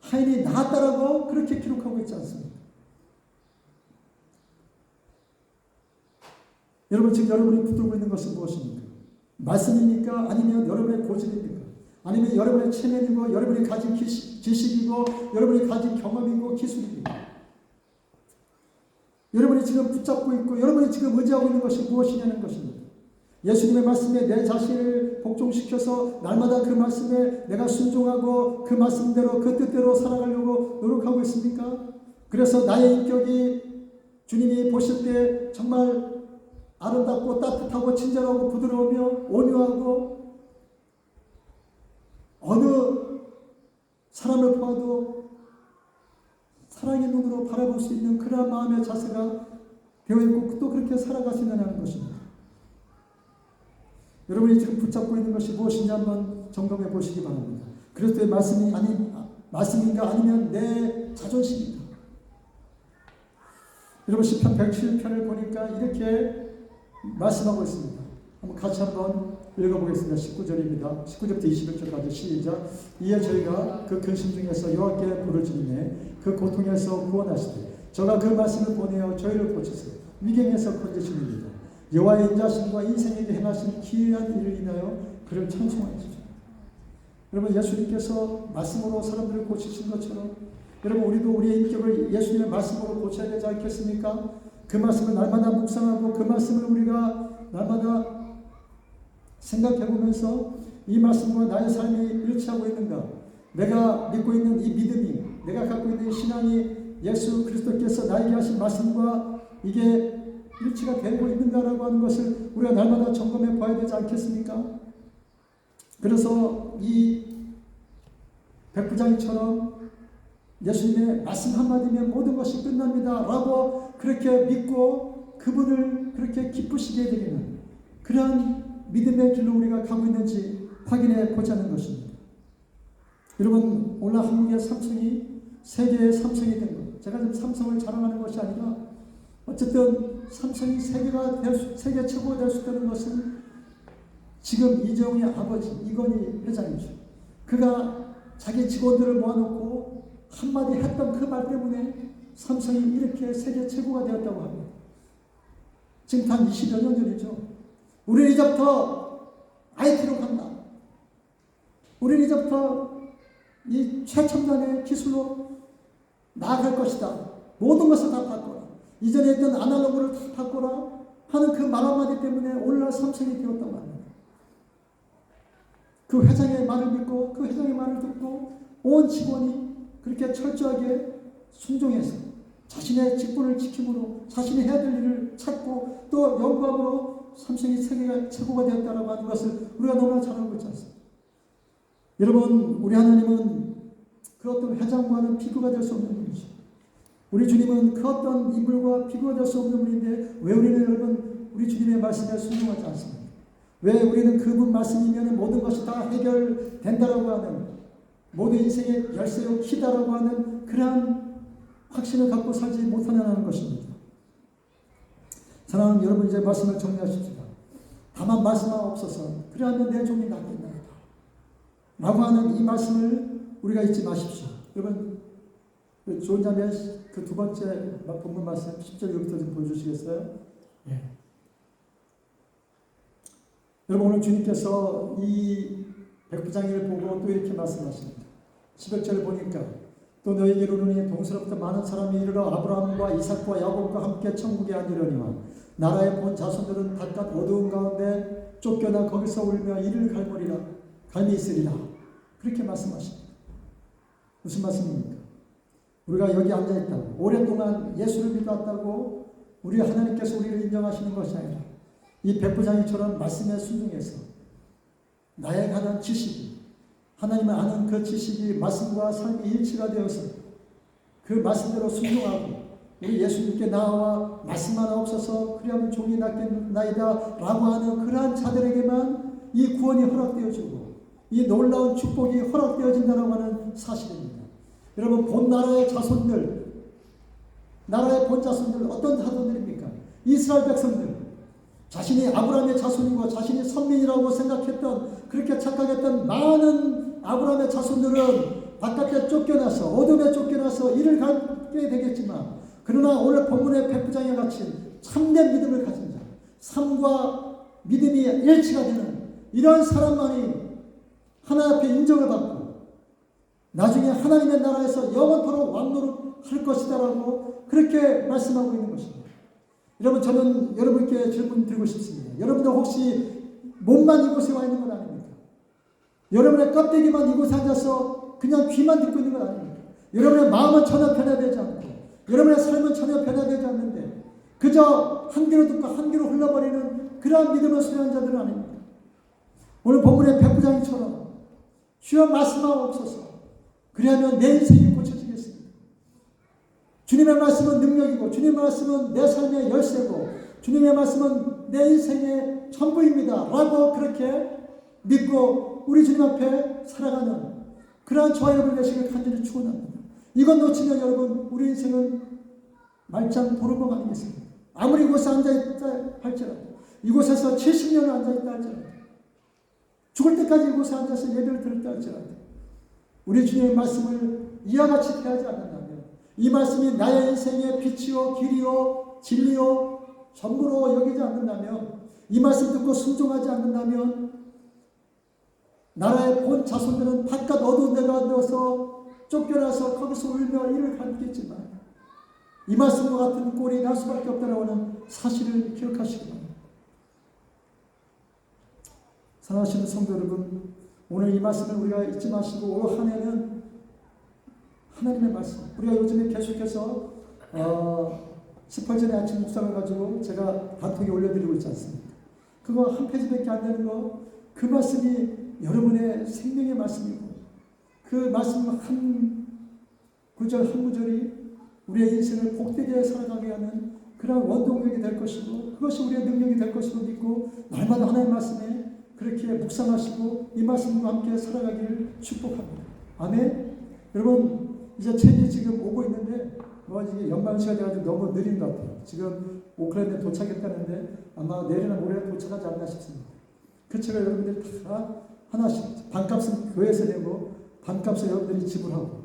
하인이 나았다라고 그렇게 기록하고 있지 않습니까? 여러분, 지금 여러분이 붙들고 있는 것은 무엇입니까? 말씀입니까? 아니면 여러분의 고집입니까? 아니면 여러분의 체면이고 여러분이 가진 지식이고 여러분이 가진 경험이고 기술입니까? 여러분이 지금 붙잡고 있고 여러분이 지금 의지하고 있는 것이 무엇이냐는 것입니다. 예수님의 말씀에 내 자신을 복종시켜서 날마다 그 말씀에 내가 순종하고 그 말씀대로 그 뜻대로 살아가려고 노력하고 있습니까? 그래서 나의 인격이 주님이 보실 때 정말 아름답고 따뜻하고 친절하고 부드러우며 온유하고 어느 사람을 보아도 사랑의 눈으로 바라볼 수 있는 그런 마음의 자세가 되어있고 또 그렇게 살아가시느냐는 것입니다. 여러분이 지금 붙잡고 있는 것이 무엇인지 한번 점검해 보시기 바랍니다. 그리스도의 말씀인가 아니면 내 자존심인가? 여러분, 시편 107편을 보니까 이렇게 말씀하고 있습니다. 한번 같이 한번 읽어보겠습니다. 19절입니다. 19절부터 21절까지 시작. 이에 저희가 그 근심 중에서 여호와께 부르짖으매 그 고통에서 구원하시되 저가 그 말씀을 보내어 저희를 고치사 위경에서 건지시느니라. 여호와의 인자심과 인생에게 행하신 기이한 일을 인하여 그를 찬송하시죠. 여러분, 예수님께서 말씀으로 사람들을 고치신 것처럼 여러분, 우리도 우리의 인격을 예수님의 말씀으로 고쳐야 되지 않겠습니까? 그 말씀을 날마다 묵상하고 그 말씀을 우리가 날마다 생각해 보면서 이 말씀과 나의 삶이 일치하고 있는가? 내가 믿고 있는 이 믿음이, 내가 갖고 있는 이 신앙이 예수 그리스도께서 나에게 하신 말씀과 이게 일치가 되고 있는가라고 하는 것을 우리가 날마다 점검해 봐야 되지 않겠습니까? 그래서 이 백부장이처럼 예수님의 말씀 한마디면 모든 것이 끝납니다 라고 그렇게 믿고 그분을 그렇게 기쁘시게 해드리는 그러한 믿음의 길로 우리가 가고 있는지 확인해 보자는 것입니다. 여러분, 오늘 한국의 삼성이 세계의 삼성이 된 것, 제가 지금 삼성을 자랑하는 것이 아니라 어쨌든 삼성이 세계 최고가 될 수 있다는 것은 지금 이재용의 아버지 이건희 회장이죠. 그가 자기 직원들을 모아놓고 한마디 했던 그 말 때문에 삼성이 이렇게 세계 최고가 되었다고 합니다. 지금 단 20여 년 전이죠. 우리는 이제부터 IT로 간다. 우리는 이제부터 이 최첨단의 기술로 나아갈 것이다. 모든 것을 다 바꿔라. 이전에 있던 아날로그를 다 바꿔라 하는 그 말 한마디 때문에 오늘날 삼성이 되었다고 합니다. 그 회장의 말을 믿고 그 회장의 말을 듣고 온 직원이 그렇게 철저하게 순종해서 자신의 직분을 지킴으로 자신이 해야 될 일을 찾고 또 연구함으로 삼성이 세계가 최고가 되었다라고 하는 것을 우리가 너무나 잘 알고 있지 않습니까? 여러분, 우리 하나님은 그 어떤 회장과는 비교가 될 수 없는 분이죠. 우리 주님은 그 어떤 인물과 비교가 될 수 없는 분인데 왜 우리는 여러분 우리 주님의 말씀에 순종하지 않습니까? 왜 우리는 그분 말씀이면 모든 것이 다 해결된다라고 하는, 모든 인생의 열쇠요 키다라고 하는 그러한 확신을 갖고 살지 못하냐는 것입니다. 사랑하는 여러분, 이제 말씀을 정리하십시다. 다만 말씀하옵소서. 그러하면 내 종이 낫겠나이다 라고 하는 이 말씀을 우리가 잊지 마십시오. 여러분, 좋은 자매 그 두 번째 본문 말씀 10절부터 좀 보여주시겠어요? 예. 여러분, 오늘 주님께서 이 백부장이를 보고 또 이렇게 말씀하십니다. 11절을 보니까 또 너에게 이르노니 동서로부터 많은 사람이 이르러 아브라함과 이삭과 야곱과 함께 천국에 앉으려니와 나라의 본 자손들은 바깥 어두운 가운데 쫓겨나 거기서 울며 이를 갈미 있으리라. 그렇게 말씀하십니다. 무슨 말씀입니까? 우리가 여기 앉아있다고, 오랫동안 예수를 믿었다고 우리 하나님께서 우리를 인정하시는 것이 아니라 이 백부장이처럼 말씀에 순종해서 나에 관한 지식이, 하나님을 아는 그 지식이 말씀과 삶이 일치가 되어서 그 말씀대로 순종하고 우리 예수님께 나와 말씀만 없어서 그리하면 종이 낫겠나이다 라고 하는 그러한 자들에게만 이 구원이 허락되어지고 이 놀라운 축복이 허락되어진다고 하는 사실입니다. 여러분, 본 나라의 자손들, 나라의 본 자손들 어떤 자손들입니까? 이스라엘 백성들, 자신이 아브라함의 자손이고 자신이 선민이라고 생각했던, 그렇게 착각했던 많은 아브라함의 자손들은 바깥에 쫓겨나서 어둠에 쫓겨나서 이를 갖게 되겠지만, 그러나 오늘 본문의 백부장에 갇힌 참된 믿음을 가진 자, 삶과 믿음이 일치가 되는 이런 사람만이 하나님 앞에 인정을 받고 나중에 하나님의 나라에서 영원토록 왕노릇할 것이다라고 그렇게 말씀하고 있는 것입니다. 여러분, 저는 여러분께 질문 드리고 싶습니다. 여러분들 혹시 몸만 이곳에 와 있는 건 아닙니까? 여러분의 껍데기만 이곳에 앉아서 그냥 귀만 듣고 있는 건 아닙니까? 여러분의 마음은 전혀 변화되지 않고 여러분의 삶은 전혀 변화되지 않는데 그저 한 귀로 듣고 한 귀로 흘러버리는 그러한 믿음을 소유한 자들은 아닙니다. 오늘 본문의 백부장이처럼 주여 말씀하옵소서. 그리하면 내 인생이 고쳐지겠습니다. 주님의 말씀은 능력이고 주님의 말씀은 내 삶의 열쇠고 주님의 말씀은 내 인생의 전부입니다 라고 그렇게 믿고 우리 주님 앞에 살아가는 그러한 저와 여러분 되시길 간절히 축원합니다. 이건 놓치면 여러분 우리 인생은 말짱 도루묵 아니겠습니까? 아무리 이곳에 앉아있다 할지라도, 이곳에서 70년을 앉아있다 할지라도, 죽을 때까지 이곳에 앉아서 예배를 드렸다 할지라도 우리 주님의 말씀을 이와 같이 대하지 않는다면, 이 말씀이 나의 인생의 빛이요 길이요 진리요 전부로 여기지 않는다면, 이 말씀 듣고 순종하지 않는다면 나라의 본 자손들은 바깥 어두운 데가 되어서 쫓겨나서 거기서 울며 이를 감겠지만 이 말씀과 같은 꼴이 날 수밖에 없다라고 하는 사실을 기억하시기 바랍니다. 사랑하시는 성도 여러분, 오늘 이 말씀을 우리가 잊지 마시고 올 한 해는 하나님의 말씀, 우리가 요즘에 계속해서 18 전에 아침 묵상을 가지고 제가 단톡에 올려드리고 있지 않습니까? 그거 한 페이지밖에 안 되는 거, 그 말씀이 여러분의 생명의 말씀이고 그 말씀 한 구절 한 구절이 우리의 인생을 복되게 살아가게 하는 그런 원동력이 될 것이고 그것이 우리의 능력이 될 것으로 믿고 날마다 하나님의 말씀에 그렇게 묵상하시고 이 말씀과 함께 살아가기를 축복합니다. 아멘. 여러분, 이제 책이 지금 오고 있는데 이게 연말시가 돼가지고 너무 느린 것 같아요. 지금 오클랜드에 도착했다는데 아마 내일이나 모레 도착하지 않나 싶습니다. 그 책을 여러분들이 다 하나씩, 반값은 교회에서 내고 반값을 여러분들이 지불하고,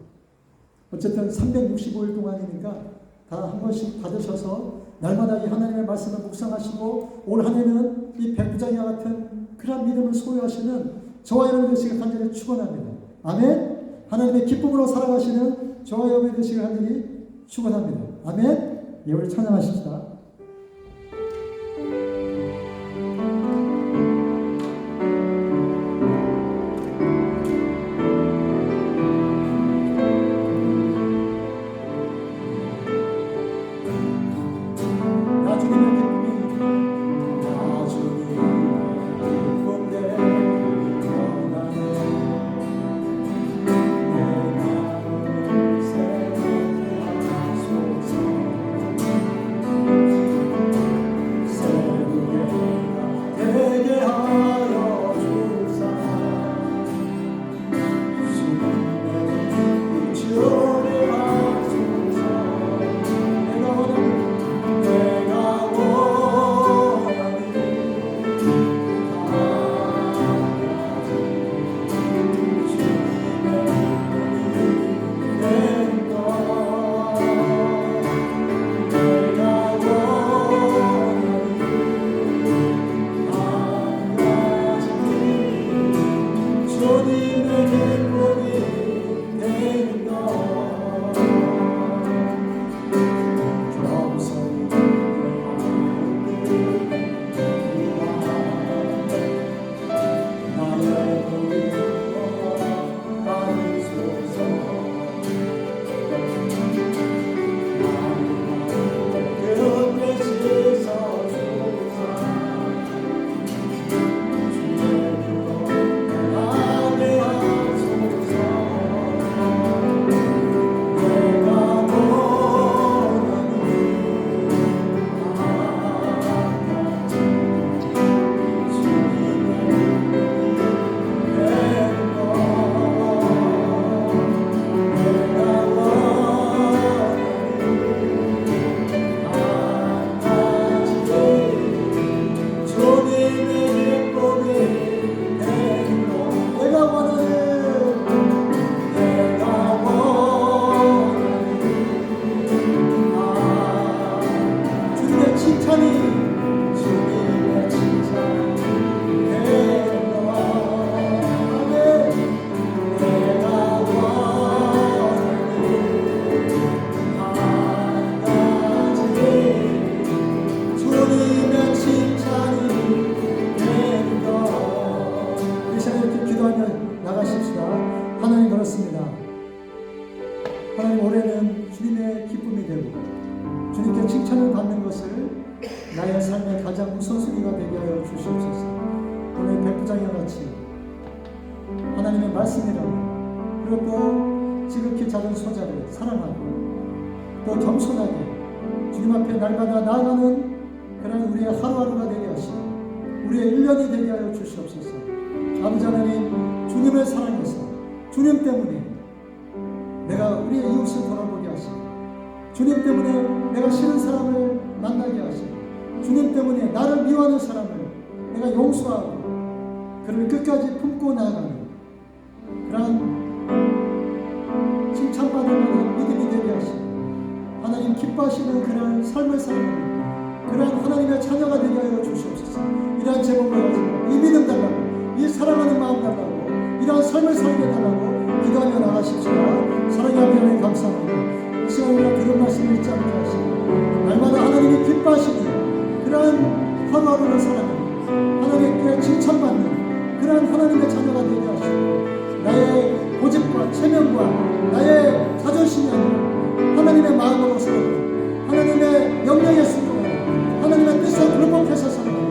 어쨌든 365일 동안이니까 다 한 번씩 받으셔서 날마다 이 하나님의 말씀을 묵상하시고 올 한 해는 이 백부장이와 같은 그런 믿음을 소유하시는 저와 여러분 되시길 간절히 축원합니다. 아멘. 하나님의 기쁨으로 살아가시는 저와 여러분 되시길 간절히 축원합니다. 아멘. 예, 우리 찬양하십시다. 주님의 칭찬이 되는 것. 내가 주님의 칭찬이 되는 것. 이 시간에 이렇게 기도하며 나가십시다. 하나님 그렇습니다. 하나님 올해는 주님의 기쁨이 되고 주님께 칭찬을 받는 것을 나의 삶의 가장 우선순위가 되게 하여 주시옵소서. 오늘 백부장과 같이 하나님의 말씀이라고 그리고 또 지극히 작은 소자를 사랑하고 또 겸손하게 주님 앞에 날마다 나아가는 그런 우리의 하루하루가 되게 하시고 우리의 1년이 되게 하여 주시옵소서. 아버지 하나님 주님을 사랑해서 주님 때문에 내가 우리의 이웃을 돌아보게 하시고 주님 때문에 내가 싫은 사람을 만나게 하시고 주님 때문에 나를 미워하는 사람을 내가 용서하고 그를 끝까지 품고 나아가는 그런 칭찬받을 만한 믿음이 되게 하시고 하나님 기뻐하시는 그런 삶을 살아가는 그런 하나님의 자녀가 되게 하여 주시옵소서. 이러한 제목을 가지고 이 믿음 달라고 이 사랑하는 마음 달라고 이러한 삶을 살게 달라고 기도하며 나가십시오. 사랑의 아버지 하나님 감사합니다. 이 시간 우리가 들은 말씀을 잊지 않게 하시고 날마다 하나님이 기뻐하시는 그러한 하루하루를 살아가는 하나님께 칭찬받는 그러한 하나님의 자녀가 되게 하시고 나의 고집과 체면과 나의 자존심이 아니라 하나님의 마음으로 살아가는 하나님의 명령에 순종하는 하나님의 뜻에 굴복해서 살아가는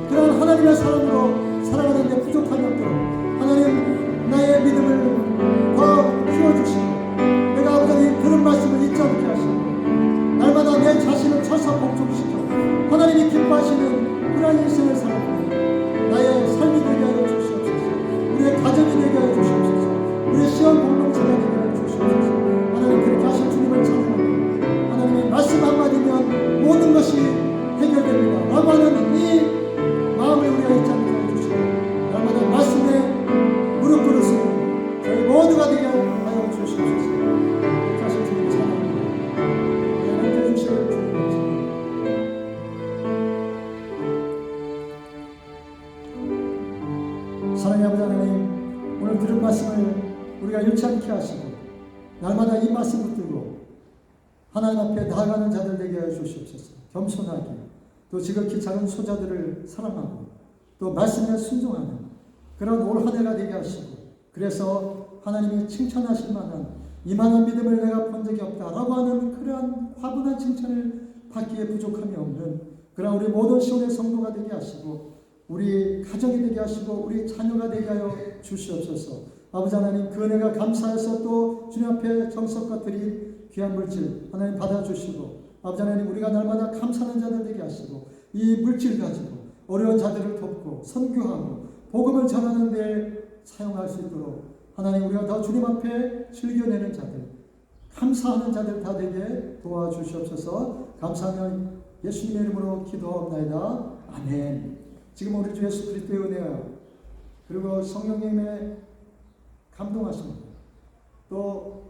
그런 하나님의 사람으로 살아가는 데 부족함이 없도록 하나님 나의 믿음을 더 키워주시고 내가 아버지 들은 말씀을 잊지 않게 하시고 날마다 내 자신을 쳐서 복종시켜 하나님이 기뻐하시는 그런 인생을 살아가는 나의 삶이 되게 하여 주시옵소서. 우리의 가정이 되게 하여 주시옵소서. 우리의 시험 공동체가 되게 하여 주시옵소서. 하나님 그렇게 하신 주님을 찬양합니다. 하나님의 말씀 한마디면 모든 것이 해결됩니다 라고 하는 이 마음을 우리가 잊지 않게 하여 주시고 날마다 말씀에 무릎 꿇으시는 저희 모두가 되게 하여 주시옵소서. 그렇게 하신 주님을 찬양합니다. 하나님 주실 주님을 찬양합니다. 사랑의 아버지 하나님 오늘 들은 말씀을 우리가 잃지 않게 하시고 날마다 이 말씀 붙들고 하나님 앞에 나아가는 자들 되게 하여 주시옵소서. 겸손하게 또 지극히 작은 소자들을 사랑하고 또 말씀에 순종하는 그런 올 한 해가 되게 하시고 그래서 하나님이 칭찬하실 만한 이만한 믿음을 내가 본 적이 없다라고 하는 그러한 화분한 칭찬을 받기에 부족함이 없는 그런 우리 모든 시온의 성도가 되게 하시고 우리 가정이 되게 하시고 우리 자녀가 되게 하여 주시옵소서. 아버지 하나님 그 은혜가 감사해서 또 주님 앞에 정성과 드린 귀한 물질 하나님 받아주시고 아버지 하나님 우리가 날마다 감사하는 자들 되게 하시고 이 물질 가지고 어려운 자들을 돕고 선교하고 복음을 전하는 데 사용할 수 있도록 하나님 우리가 더 주님 앞에 즐겨내는 자들 감사하는 자들 다 되게 도와주시옵소서. 감사하며 예수님의 이름으로 기도하옵나이다. 아멘. 지금 우리 주 예수 그리스도의 은혜와 그리고 성령님의 감동하십니다. 또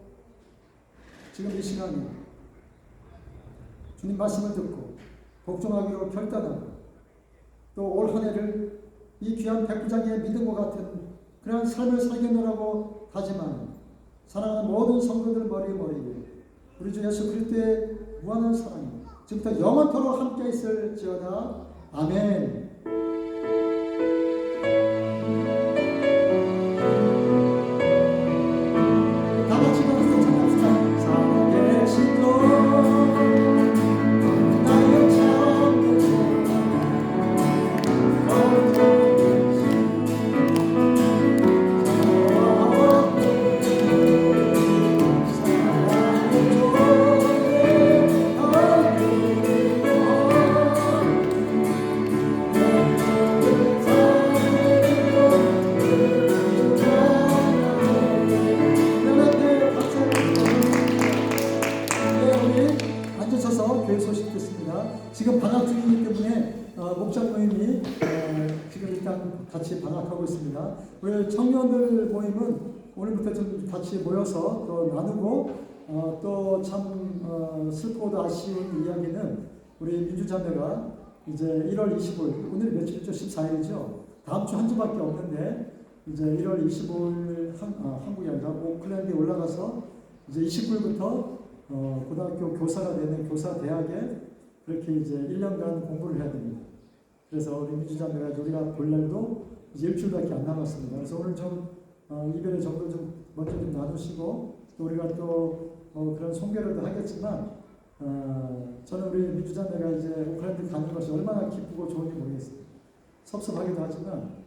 지금 이 시간에 주님 말씀을 듣고 복종하기로 결단하고 또 올 한 해를 이 귀한 백부장의 믿음과 같은 그러한 삶을 살겠노라고 다짐하는 사랑하는 모든 성도들 머리 위에 우리 주 예수 그리스도의 무한한 사랑이 지금부터 영원토록 함께 있을지어다. 아멘. 지금 방학 중이기 때문에 목자 모임이 지금 일단 같이 방학하고 있습니다. 우리 청년들 모임은 오늘부터 좀 같이 모여서 또 나누고 또 참 슬프고도 아쉬운 이야기는 우리 민주자매가 이제 1월 25일, 오늘이 며칠이죠? 14일이죠? 다음 주 한 주밖에 없는데, 이제 1월 25일 한국이 아니라 오클랜드에 올라가서 이제 29일부터 고등학교 교사가 되는 교사 대학에 그렇게 이제 1년간 공부를 해야 됩니다. 그래서 우리 민주자매가 우리가 볼 날도 이제 일주일밖에 안 남았습니다. 그래서 오늘 좀 이별의 정도 좀 먼저 좀 나누시고 또 우리가 또 그런 송별회도 하겠지만 저는 우리 민주자매가 이제 오클랜드 가는 것이 얼마나 기쁘고 좋은지 모르겠습니다. 섭섭하기도 하지만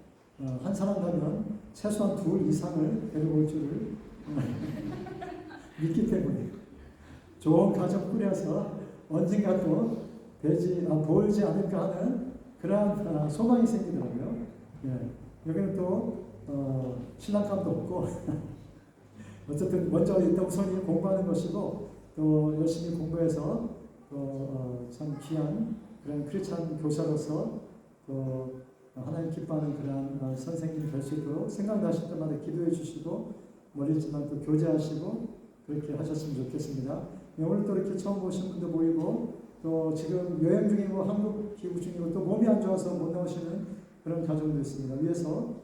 한 사람이라면 최소한 둘 이상을 데려올 줄을 믿기 때문에 좋은 가정 꾸려서 언젠가 또 보이지 않을까 하는 그러한 소망이 생기더라고요. 예. 여기는 또 신랑감도 없고 어쨌든 먼저 일단 우선이 공부하는 것이고 또 열심히 공부해서 참 귀한 그런 크리스찬 교사로서 또 하나님 기뻐하는 그런 선생님이 될 수 있도록 생각나실 때마다 기도해 주시고 멀리지만 또 교제하시고 그렇게 하셨으면 좋겠습니다. 오늘 또 이렇게 처음 보신 분도 보이고 또 지금 여행 중이고 한국 귀국 중이고 또 몸이 안 좋아서 못 나오시는 그런 가정도 있습니다. 위에서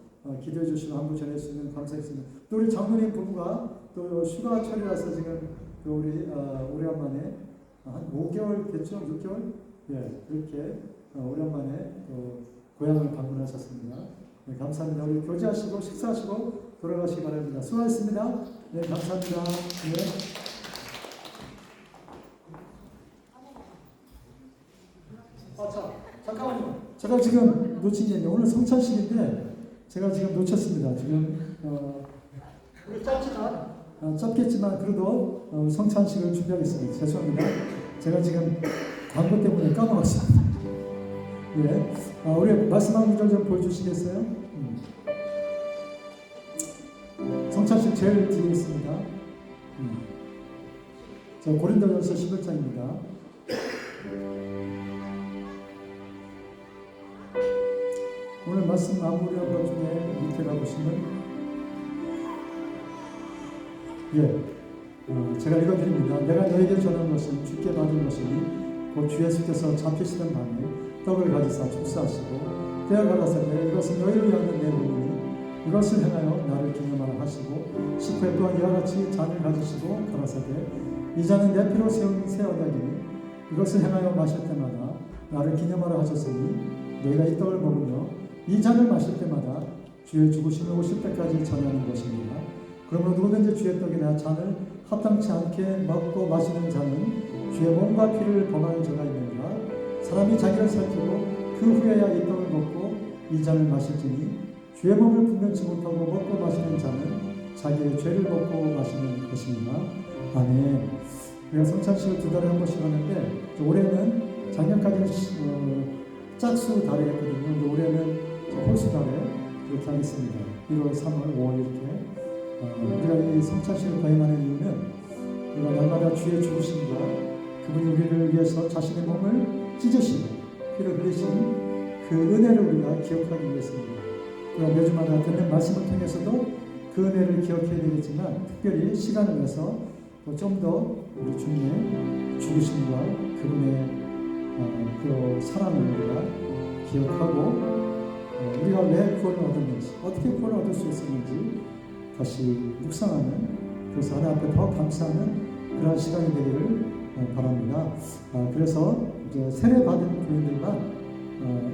기도해 주시고 안부 전해 주시면 감사했습니다. 또 우리 장로님 부부가 또 휴가철이라서 지금 또 우리 오랜만에 한 5개월 됐죠? 6개월? 예, 그렇게 오랜만에 또 고향을 방문하셨습니다. 네, 감사합니다. 우리 교제하시고 식사하시고 돌아가시기 바랍니다. 수고하셨습니다. 네, 감사합니다. 네. 잠깐만요. 제가 지금 놓친 게 오늘 성찬식인데 제가 지금 놓쳤습니다. 지금 짧겠지만 그래도 성찬식을 준비하겠습니다. 죄송합니다. 제가 지금 광고 때문에 까먹었습니다. 예, 우리 말씀한 구절 좀 보여주시겠어요? 성찬식 제일 뒤에 있습니다. 저 고린도전서 11장입니다. 오늘 말씀 마무리한 것 중에 밑에 가보시면 제가 읽어드립니다. 내가 너에게 전한 것은 주께 받은 것이니 곧 주 예수께서 잡히시던 밤에 떡을 가지사 축사하시고 떼어 가라사대 이것은 너희를 위하여 내 몸이니 이것을 행하여 나를 기념하라 하시고 식후에 또한 이와 같이 잔을 가지시고 가라사대 이 잔은 내 피로 세운 새 언약이니 이것을 행하여 마실 때마다 나를 기념하라 하셨으니 너희가 이 떡을 먹으며 이 잔을 마실 때마다 주의 죽으심을 오실 때까지 전하는 것입니다. 그러므로 누구든지 주의 떡이나 잔을 합당치 않게 먹고 마시는 자는 주의 몸과 피를 범하는 자가 있느니라. 사람이 자기를 살피고 그 후에야 이 떡을 먹고 이 잔을 마실지니 주의 몸을 분별치 못하고 먹고 마시는 자는 자기의 죄를 먹고 마시는 것입니다. 아멘. 우리가 성찬식을 2달에 한 번씩 하는데 올해는 작년까지는 짝수 달에 했거든요. 근데 올해는 홀수 달에 그렇게 하겠습니다. 1월, 3월, 5월 이렇게 우리가 이 성찬식을 거행하는 이유는 우리가 날마다 주의 죽으심과 그분이 우리를 위해서 자신의 몸을 찢으시고 피를 흘리신 그 은혜를 우리가 기억하기 위해서입니다. 우리가 매주마다 듣는 말씀을 통해서도 그 은혜를 기억해야 되겠지만 특별히 시간을 내서 좀 더 우리 주님의 죽으심과 그분의 그 사랑을 우리가 기억하고 우리가 왜 구원을 얻었는지 어떻게 구원을 얻을 수 있었는지 다시 묵상하는 그래서 하나님 앞에 더 감사하는 그런 시간이 되기를 바랍니다. 그래서 이제 세례 받은 교인들만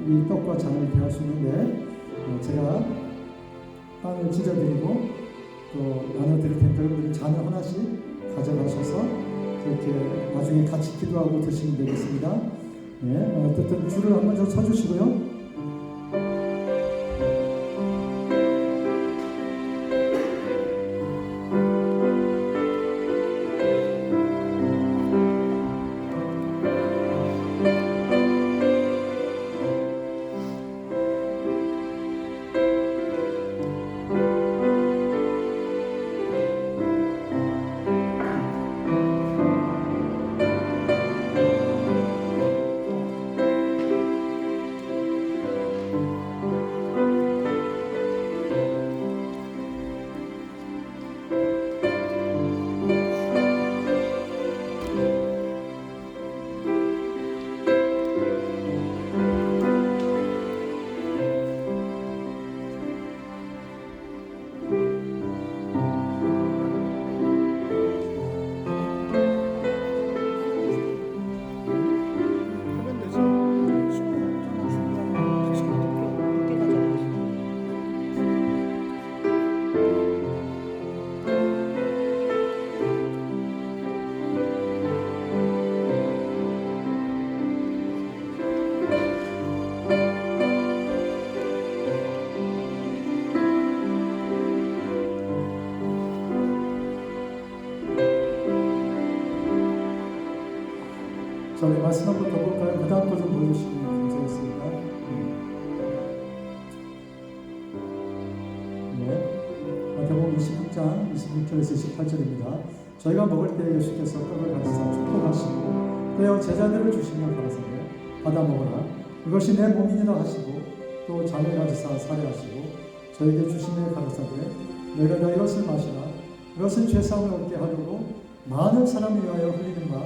이 떡과 잔을 대할 수 있는데 제가 빵을 찢어드리고 또 나눠드릴 테니까 여러분들이 잔을 하나씩 가져가셔서 이렇게 나중에 같이 기도하고 드시면 되겠습니다. 네, 어쨌든 줄을 한번 좀 서주시고요. 말씀 한번 더 볼까요? 그 다음 거 좀 보여주시면 감사하겠습니다. 마태복음 26장 26절에서 28절입니다. 저희가 먹을 때 예수께서 떡을 가지사 축복하시고 떼어 제자들을 주시며 가라사대 받아 먹으라 이것이 내 몸이니라 하시고 또 잔을 가지사 살해하시고 저에게 주시며 가라사대 너희가 다 이것을 마시라 이것은 죄사함을 얻게 하려고 많은 사람을 위하여 흘리는 바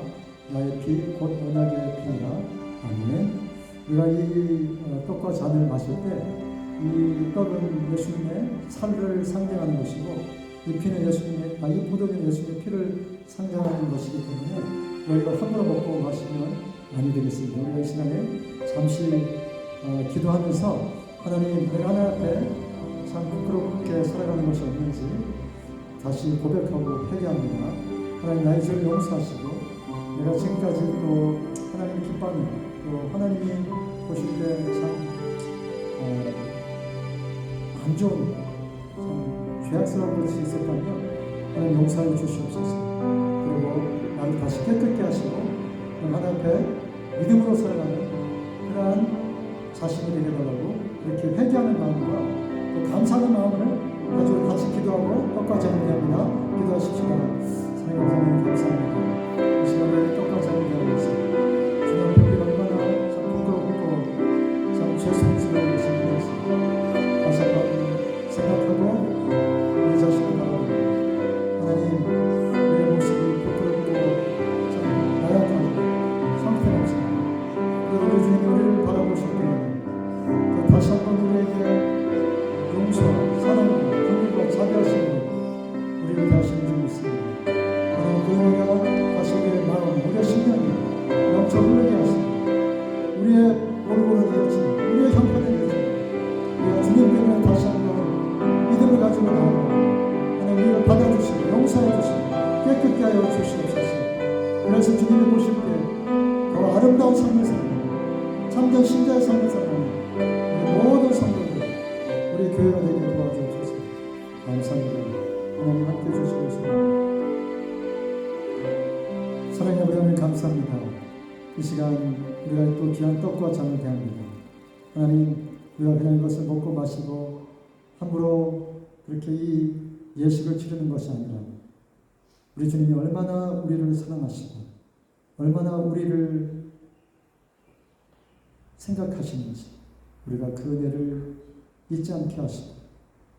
나의 피 곧 언약의 피니라. 아멘. 우리가 이 떡과 잔을 마실 때 이 떡은 예수님의 살을 상징하는 것이고 이 피는 이 포도는 예수님의 피를 상징하는 것이기 때문에 우리가 함부로 먹고 마시면 아니 되겠습니다. 우리가 이 시간에 잠시 기도하면서 하나님 내가 하나님 앞에 참 부끄럽게 살아가는 것이 없는지 다시 고백하고 회개합니다. 하나님 나의 죄를 용서하시고 내가 지금까지 또 하나님이 기뻐하는 또 하나님이 보실 때 참 안 좋은 참 죄악스러운 것이 있었다면 하나님 용서해 주시옵소서. 그리고 나를 다시 깨끗게 하시고 하나님 앞에 믿음으로 살아가는 그러한 자신이 되게 달라고 이렇게 회개하는 마음과 또 감사하는 마음을 가지고 같이 기도하고 떡과 잔을 대합니다. 기도하십시다. 사랑하는 감사합니다. 이 시간에 떡과 잔을 대하면서 주님 앞에 우리가 얼마나 참 부끄럽고 참 죄송스러운 것을 보냈습니다. 다시 한번 생각하고 우리 자신을 바라보고 하나님 우리의 모습이 부끄럽고 참 나약하고 형편없습니다. 그래도 우리 주님이 우리를 바라보실 때 다시 한번 우리에게 용서와 사랑과 긍휼과 자비하심으로 우리를 다시 인정해 있습니다. 하나님 그 은혜가 다시 우리의 마음, 우리의 심령에 넘쳐 흐르게 하시고 우리의 골고루 이어진 우리의 형편을 이어진 우리가 주님 때문에 다시 한번 믿음을 가지고 나오고 하나님 우리를 받아주시고 용서해 주시고 깨끗게 하여 주시옵소서. 그래서 주님이 보실 때 더 아름다운 삶을 살아가는 참된 신자의 삶을 살아가는 우리 모든 성도들 우리 교회가 되게 도와주옵소서. 감사합니다. 하나님 함께 해주시옵소서. 사랑의 아버지 하나님 감사합니다. 이 시간 우리가 또 귀한 떡과 잔을 대합니다. 하나님 우리가 그냥 이것을 먹고 마시고 함부로 그렇게 이 예식을 치르는 것이 아니라 우리 주님이 얼마나 우리를 사랑하시고 얼마나 우리를 생각하시는지 우리가 그 은혜를 잊지 않게 하시고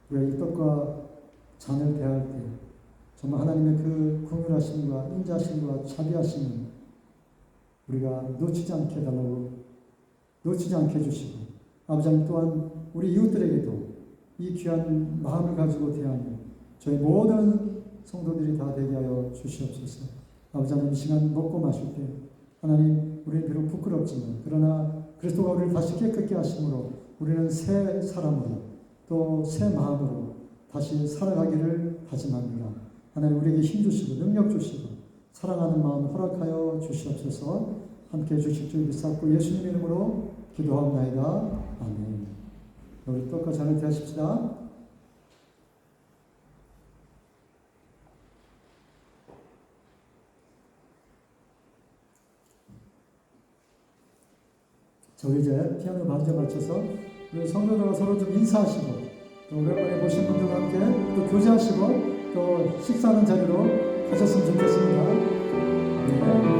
우리가 이 떡과 잔을 대할 때 정말 하나님의 그 긍휼하심과 인자하심과 자비하심을 우리가 놓치지 않게 해달라고 놓치지 않게 해주시고 아버지 하나님 또한 우리 이웃들에게도 이 귀한 마음을 가지고 대하는 저희 모든 성도들이 다 되게 하여 주시옵소서. 아버지 하나님 이 시간 먹고 마실 때 하나님 우리는 비록 부끄럽지만 그러나 그리스도가 우리를 다시 깨끗게 하심으로 우리는 새 사람으로 또 새 마음으로 다시 살아가기를 다짐합니다. 하나님 우리에게 힘 주시고 능력 주시고 사랑하는 마음 허락하여 주시옵소서. 함께 해주실 줄 믿사옵고 예수님 이름으로 기도하옵나이다. 아멘. 우리 떡과 잔을 대하십시다. 저희 이제 피아노 반주 맞춰서 우리 성도들과 서로 좀 인사하시고 또 오랜만에 보신 분들과 함께 또 교제하시고 또 식사하는 자리로 가셨으면 좋겠습니다. 네.